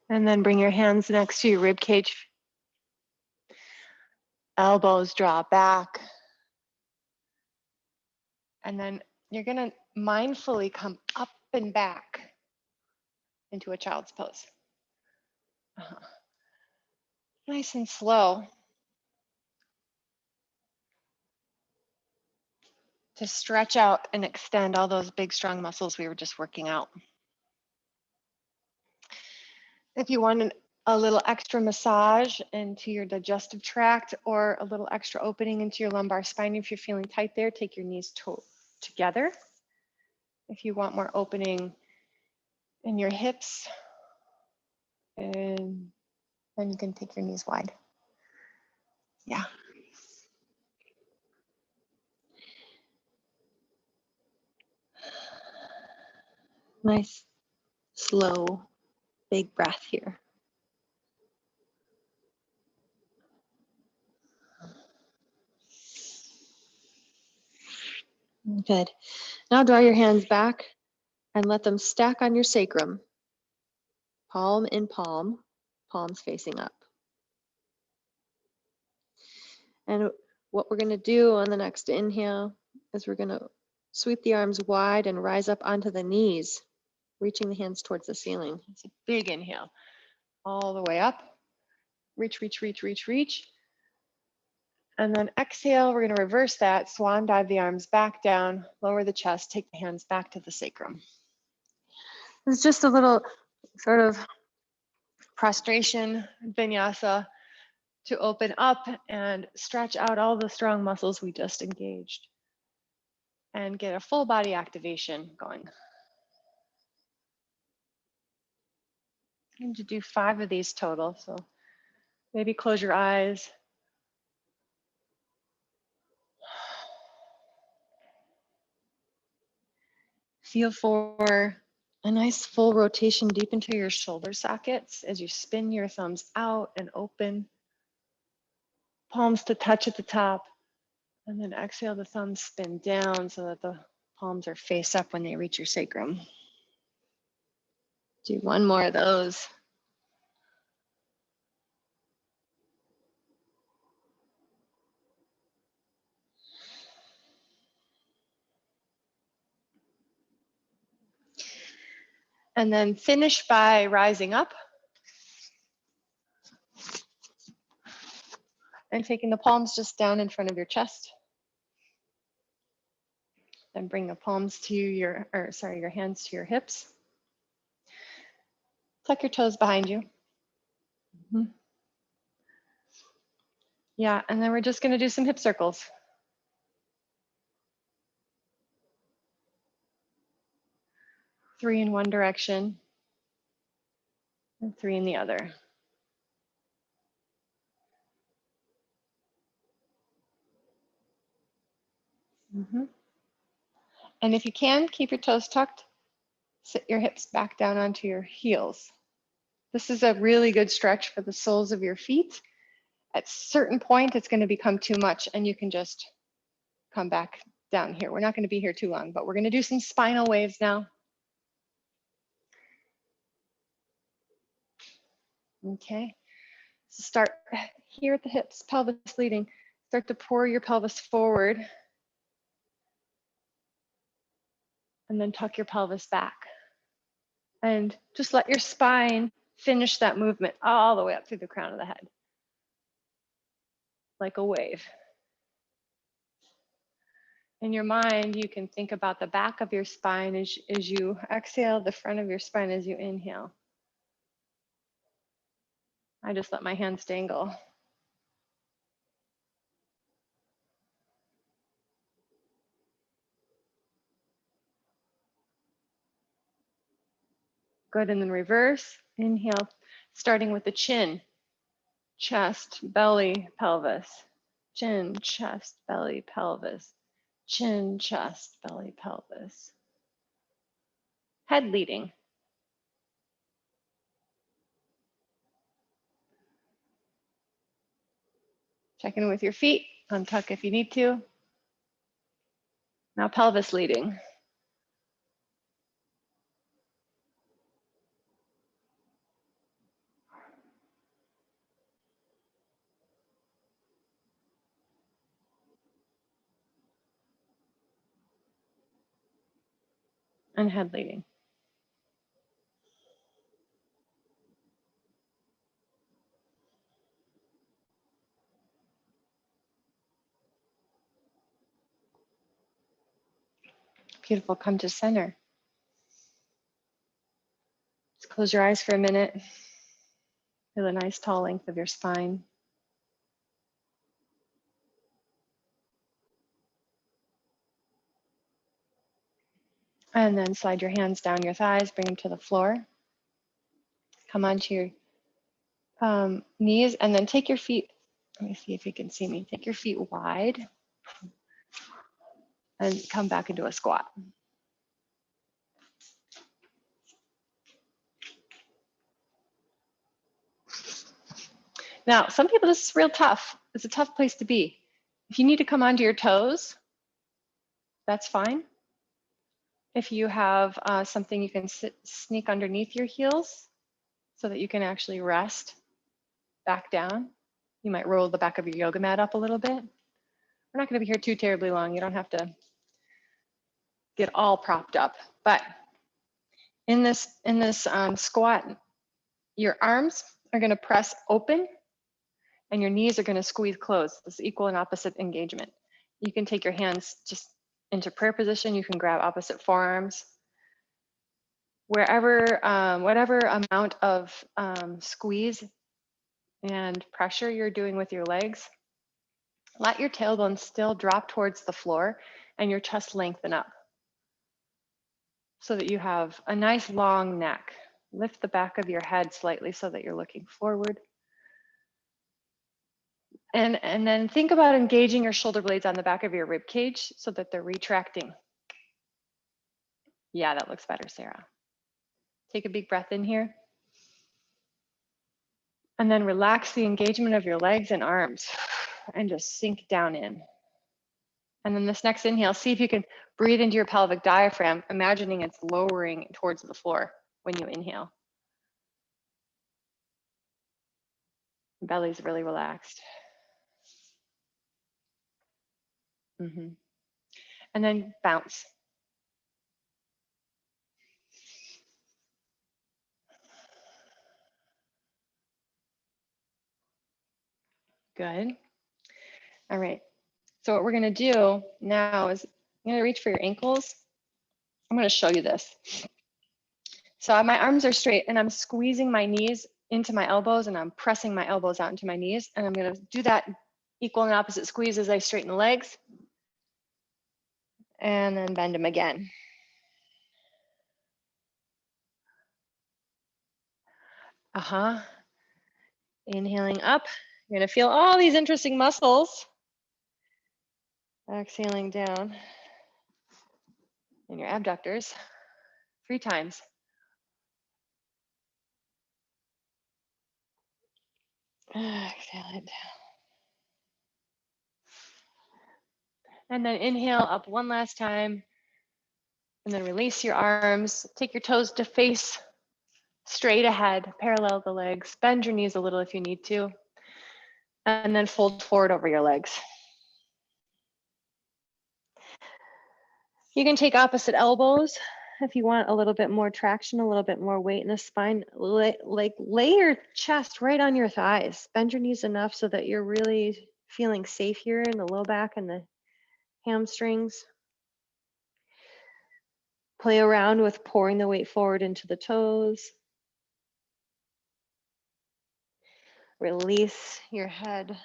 And then bring your hands next to your rib cage. Elbows draw back. And then you're going to mindfully come up and back into a child's pose. Nice and slow. To stretch out and extend all those big, strong muscles we were just working out. If you want a little extra massage into your digestive tract or a little extra opening into your lumbar spine, if you're feeling tight there, take your knees together. If you want more opening in your hips, and then you can take your knees wide. Yeah. Nice, slow, big breath here. Good. Now draw your hands back and let them stack on your sacrum. Palm in palm, palms facing up. And what we're going to do on the next inhale is we're going to sweep the arms wide and rise up onto the knees, reaching the hands towards the ceiling. It's a big inhale. All the way up. Reach, reach, reach, reach, reach. And then exhale, we're going to reverse that. Swan dive the arms back down, lower the chest, take the hands back to the sacrum. It's just a little sort of prostration, vinyasa, to open up and stretch out all the strong muscles we just engaged and get a full body activation going. I'm going to do 5 of these total, so maybe close your eyes. Feel for a nice full rotation deep into your shoulder sockets as you spin your thumbs out and open. Palms to touch at the top. And then exhale, the thumbs spin down so that the palms are face up when they reach your sacrum. Do 1 more of those. And then finish by rising up and taking the palms just down in front of your chest. Then bring the palms to your hands to your hips. Tuck your toes behind you. Yeah, and then we're just going to do some hip circles. 3 in one direction and 3 in the other. And if you can, keep your toes tucked. Sit your hips back down onto your heels. This is a really good stretch for the soles of your feet. At a certain point, it's going to become too much and you can just come back down here. We're not going to be here too long, but we're going to do some spinal waves now. Okay, so start here at the hips, pelvis leading. Start to pour your pelvis forward and then tuck your pelvis back. And just let your spine finish that movement all the way up through the crown of the head, like a wave. In your mind, you can think about the back of your spine as you exhale, the front of your spine as you inhale. I just let my hands dangle. Good, and then reverse. Inhale, starting with the chin, chest, belly, pelvis. Chin, chest, belly, pelvis. Chin, chest, belly, pelvis. Head leading. Check in with your feet, untuck if you need to. Now pelvis leading. And head leading. Beautiful, come to center. Just close your eyes for a minute. Feel a nice tall length of your spine. And then slide your hands down your thighs, bring them to the floor. Come onto your knees and then take your feet. Let me see if you can see me. Take your feet wide and come back into a squat. Now, some people, this is real tough. It's a tough place to be. If you need to come onto your toes, that's fine. If you have something you can sneak underneath your heels so that you can actually rest back down. You might roll the back of your yoga mat up a little bit. We're not going to be here too terribly long. You don't have to get all propped up. But in this squat, your arms are going to press open and your knees are going to squeeze closed. This is equal and opposite engagement. You can take your hands just into prayer position. You can grab opposite forearms. Wherever, whatever amount of squeeze and pressure you're doing with your legs, let your tailbone still drop towards the floor and your chest lengthen up so that you have a nice long neck. Lift the back of your head slightly so that you're looking forward. And then think about engaging your shoulder blades on the back of your rib cage so that they're retracting. Yeah, that looks better, Sarah. Take a big breath in here. And then relax the engagement of your legs and arms and just sink down in. And then this next inhale, see if you can breathe into your pelvic diaphragm, imagining it's lowering towards the floor when you inhale. Belly's really relaxed. And then bounce. Good. All right. So what we're going to do now is I'm going to reach for your ankles. I'm going to show you this. So my arms are straight and I'm squeezing my knees into my elbows and I'm pressing my elbows out into my knees. And I'm going to do that equal and opposite squeeze as I straighten the legs. And then bend them again. Inhaling up. You're going to feel all these interesting muscles. Exhaling down in your abductors 3 times. Exhale it down. And then inhale up one last time. And then release your arms. Take your toes to face straight ahead. Parallel the legs. Bend your knees a little if you need to. And then fold forward over your legs. You can take opposite elbows if you want a little bit more traction, a little bit more weight in the spine. Like lay your chest right on your thighs. Bend your knees enough so that you're really feeling safe here in the low back and the hamstrings. Play around with pouring the weight forward into the toes. Release your head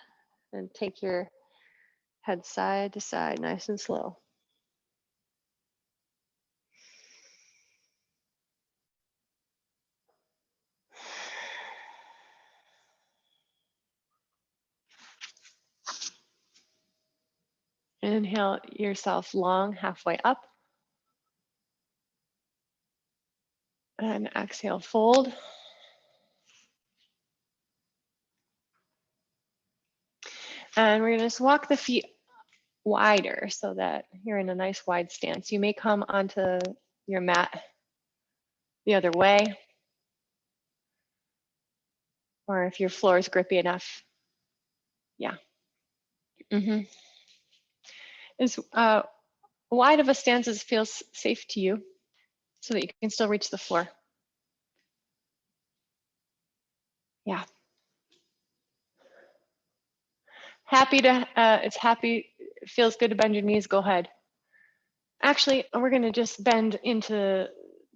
and take your head side to side, nice and slow. Inhale yourself long, halfway up. And exhale, fold. And we're going to just walk the feet wider so that you're in a nice wide stance. You may come onto your mat the other way, or if your floor is grippy enough. Yeah. As wide of a stance as feels safe to you so that you can still reach the floor. Yeah. It feels good to bend your knees, go ahead. Actually, we're gonna just bend into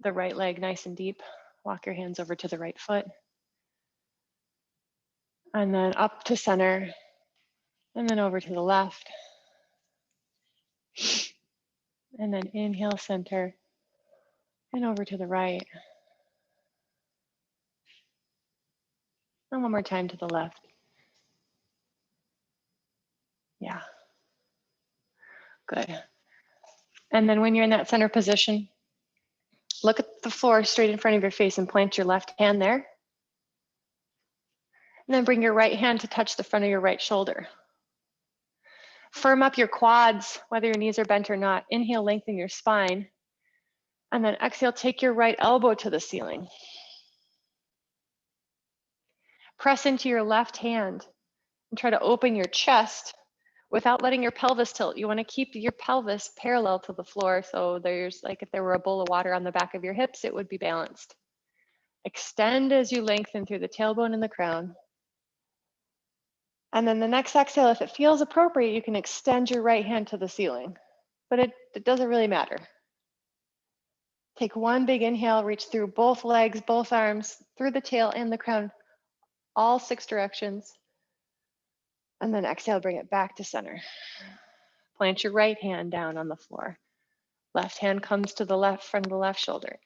the right leg nice and deep. Walk your hands over to the right foot. And then up to center. And then over to the left. And then inhale, center. And over to the right. And one more time to the left. Yeah. Good. And then when you're in that center position, look at the floor straight in front of your face and plant your left hand there. And then bring your right hand to touch the front of your right shoulder. Firm up your quads, whether your knees are bent or not. Inhale, lengthen your spine. And then exhale, take your right elbow to the ceiling. Press into your left hand and try to open your chest without letting your pelvis tilt. You want to keep your pelvis parallel to the floor. So there's like if there were a bowl of water on the back of your hips, it would be balanced. Extend as you lengthen through the tailbone and the crown. And then the next exhale, if it feels appropriate, you can extend your right hand to the ceiling, but it doesn't really matter. Take one big inhale, reach through both legs, both arms, through the tail and the crown, all 6 directions. And then exhale, bring it back to center. Plant your right hand down on the floor. Left hand comes to the left front of the left shoulder.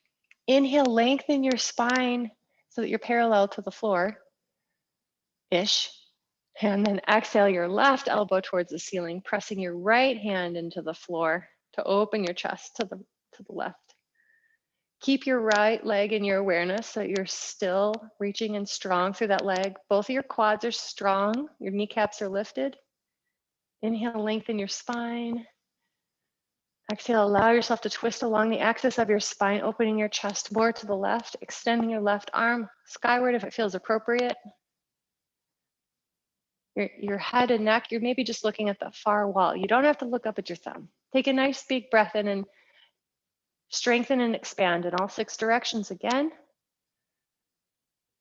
Inhale, lengthen your spine so that you're parallel to the floor-ish. And then exhale your left elbow towards the ceiling, pressing your right hand into the floor to open your chest to the left. Keep your right leg in your awareness so you're still reaching and strong through that leg. Both of your quads are strong. Your kneecaps are lifted. Inhale, lengthen your spine. Exhale, allow yourself to twist along the axis of your spine, opening your chest more to the left, extending your left arm skyward if it feels appropriate. Your head and neck, you're maybe just looking at the far wall. You don't have to look up at your thumb. Take a nice big breath in and strengthen and expand in all 6 directions again.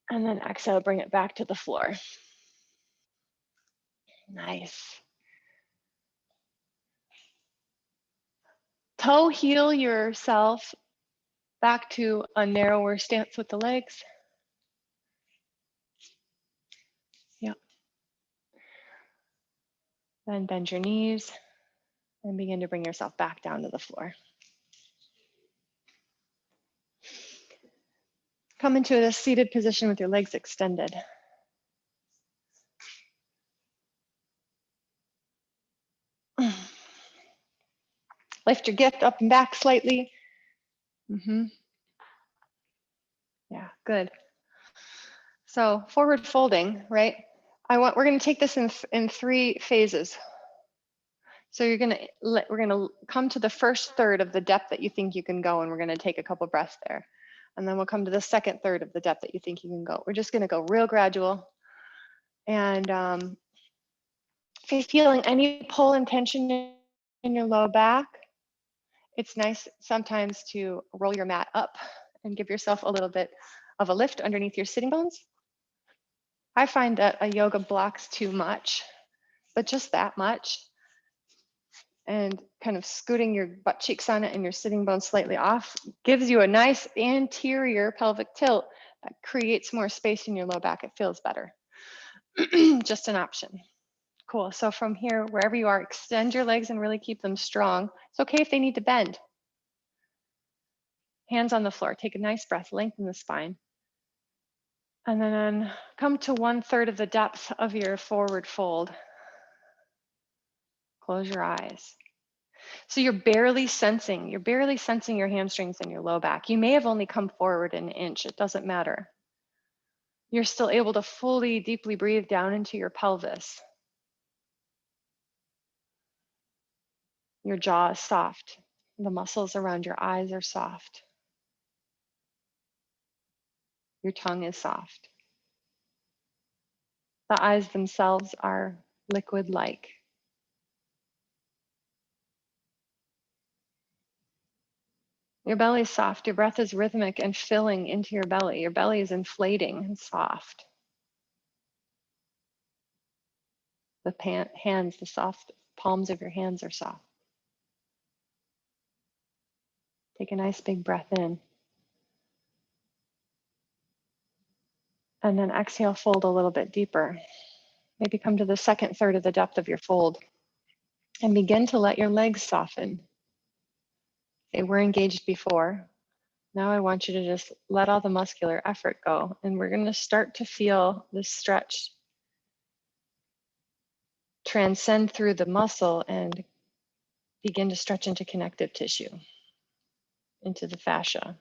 And then exhale, bring it back to the floor. Nice. Toe heel yourself back to a narrower stance with the legs. Yep. Then bend your knees and begin to bring yourself back down to the floor. Come into a seated position with your legs extended. Lift your gift up and back slightly. Yeah, good. So forward folding, right? We're going to take this in 3 phases. So we're going to come to the first third of the depth that you think you can go, and we're going to take a couple breaths there. And then we'll come to the second third of the depth that you think you can go. We're just going to go real gradual. And if you're feeling any pull and tension in your low back, it's nice sometimes to roll your mat up and give yourself a little bit of a lift underneath your sitting bones. I find that a yoga blocks too much, but just that much. And kind of scooting your butt cheeks on it and your sitting bones slightly off gives you a nice anterior pelvic tilt that creates more space in your low back. It feels better. Just an option. Cool. So from here, wherever you are, extend your legs and really keep them strong. It's okay if they need to bend. Hands on the floor. Take a nice breath. Lengthen the spine. And then come to 1/3 of the depth of your forward fold. Close your eyes. So you're barely sensing your hamstrings and your low back. You may have only come forward an inch. It doesn't matter. You're still able to fully, deeply breathe down into your pelvis. Your jaw is soft. The muscles around your eyes are soft. Your tongue is soft. The eyes themselves are liquid-like. Your belly is soft. Your breath is rhythmic and filling into your belly. Your belly is inflating and soft. The hands, the soft palms of your hands are soft. Take a nice big breath in. And then exhale, fold a little bit deeper. Maybe come to the second third of the depth of your fold and begin to let your legs soften. They were engaged before. Now I want you to just let all the muscular effort go. And we're going to start to feel this stretch transcend through the muscle and begin to stretch into connective tissue, into the fascia,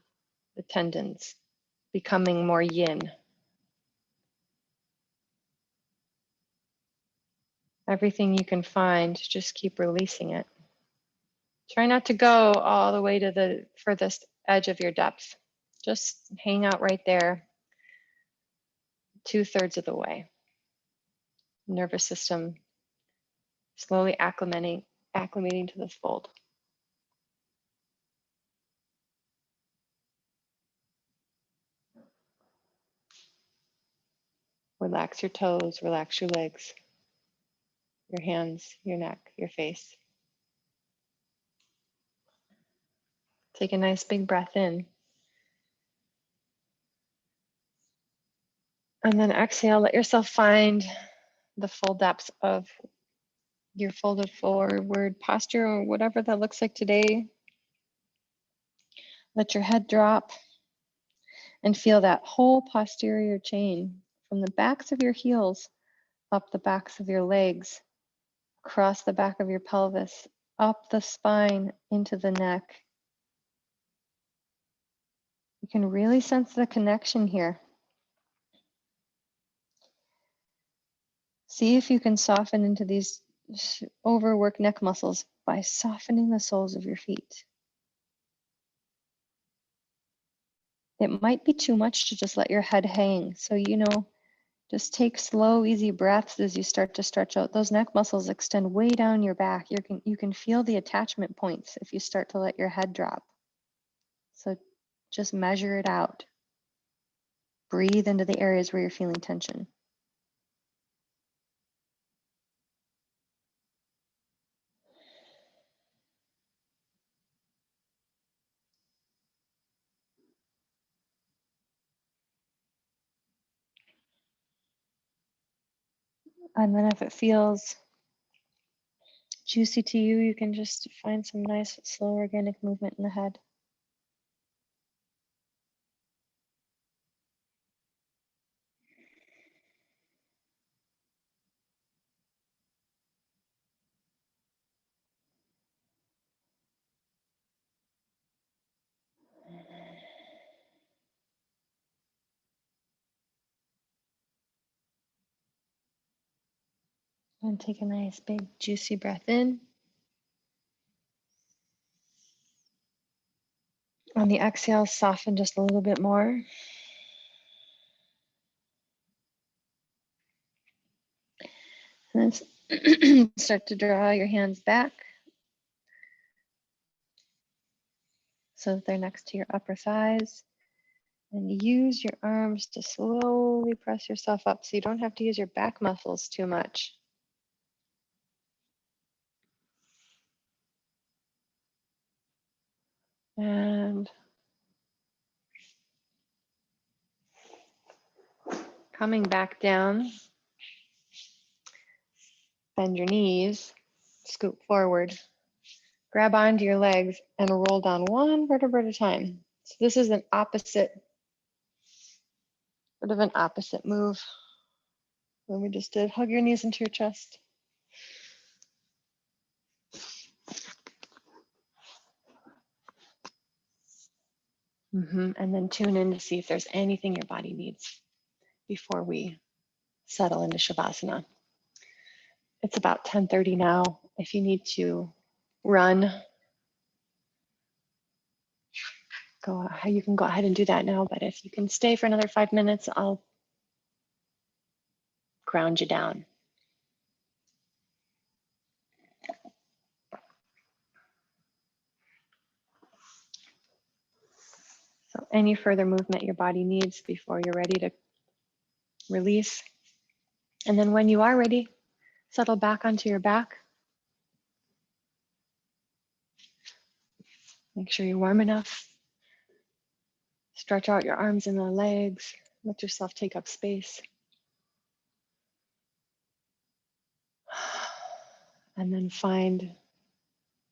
the tendons, becoming more yin. Everything you can find, just keep releasing it. Try not to go all the way to the furthest edge of your depth. Just hang out right there, 2/3 of the way. Nervous system slowly acclimating to this fold. Relax your toes, relax your legs, your hands, your neck, your face. Take a nice big breath in. And then exhale, let yourself find the full depth of your folded forward posture or whatever that looks like today. Let your head drop and feel that whole posterior chain from the backs of your heels up the backs of your legs, across the back of your pelvis, up the spine into the neck. You can really sense the connection here. See if you can soften into these overworked neck muscles by softening the soles of your feet. It might be too much to just let your head hang. So, just take slow, easy breaths as you start to stretch out. Those neck muscles extend way down your back. You can feel the attachment points if you start to let your head drop. So just measure it out. Breathe into the areas where you're feeling tension. And then if it feels juicy to you, you can just find some nice, slow, organic movement in the head. And take a nice, big, juicy breath in. On the exhale, soften just a little bit more. And then start to draw your hands back so that they're next to your upper thighs. And use your arms to slowly press yourself up so you don't have to use your back muscles too much. And coming back down, bend your knees, scoop forward, grab onto your legs and roll down one vertebra at a time. So this is an opposite, sort of an opposite move than we just did. Hug your knees into your chest. And then tune in to see if there's anything your body needs before we settle into Shavasana. It's about 10:30 now. If you need to run, you can go ahead and do that now. But if you can stay for another 5 minutes, I'll ground you down. So any further movement your body needs before you're ready to release. And then when you are ready, settle back onto your back. Make sure you're warm enough. Stretch out your arms and the legs. Let yourself take up space. And then find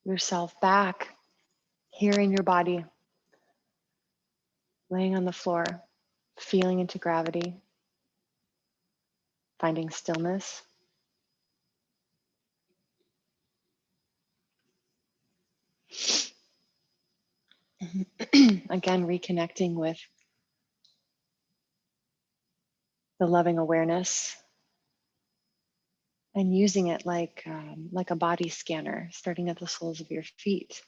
yourself back here in your body, laying on the floor, feeling into gravity, finding stillness. Again, reconnecting with the loving awareness and using it like a body scanner, starting at the soles of your feet.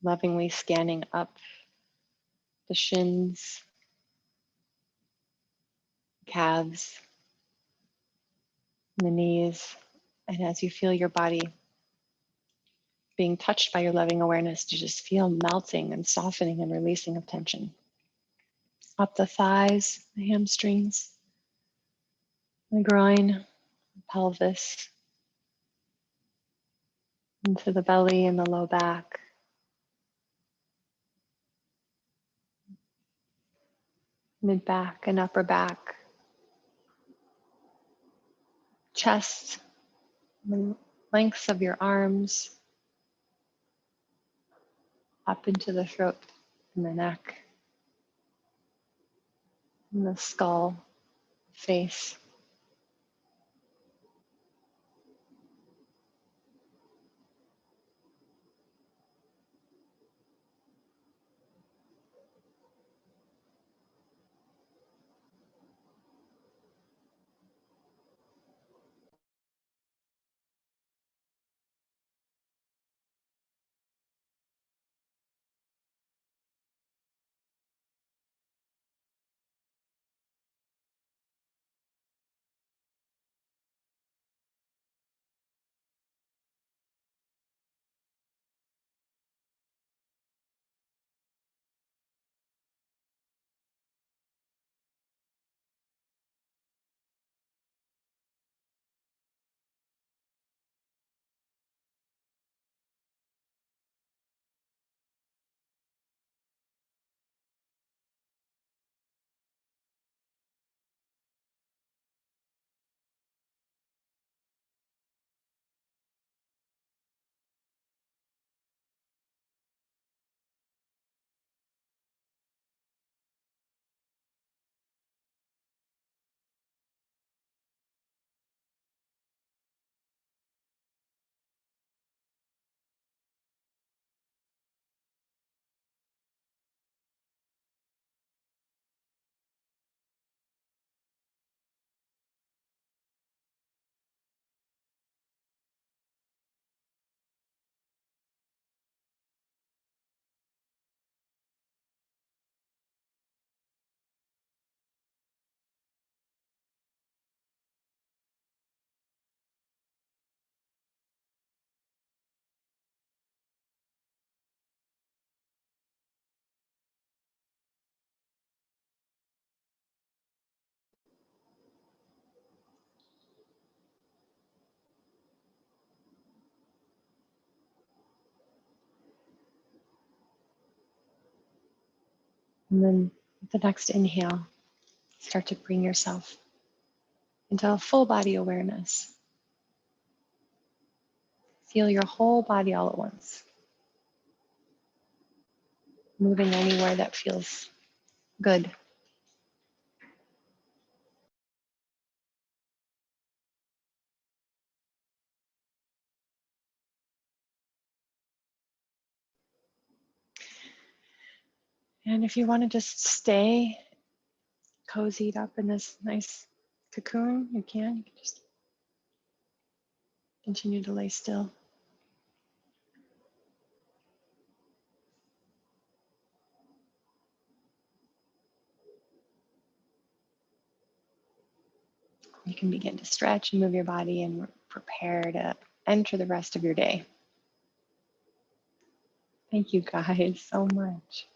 Lovingly scanning up the shins, calves, the knees. And as you feel your body being touched by your loving awareness, to just feel melting and softening and releasing of tension. Up the thighs, the hamstrings, the groin, the pelvis, into the belly and the low back. mid-back and upper back, chest, the lengths of your arms, up into the throat and the neck, and the skull, face. And then with the next inhale, start to bring yourself into a full body awareness. Feel your whole body all at once, moving anywhere that feels good. And if you want to just stay cozied up in this nice cocoon, you can. You can just continue to lay still. You can begin to stretch and move your body and prepare to enter the rest of your day. Thank you guys so much.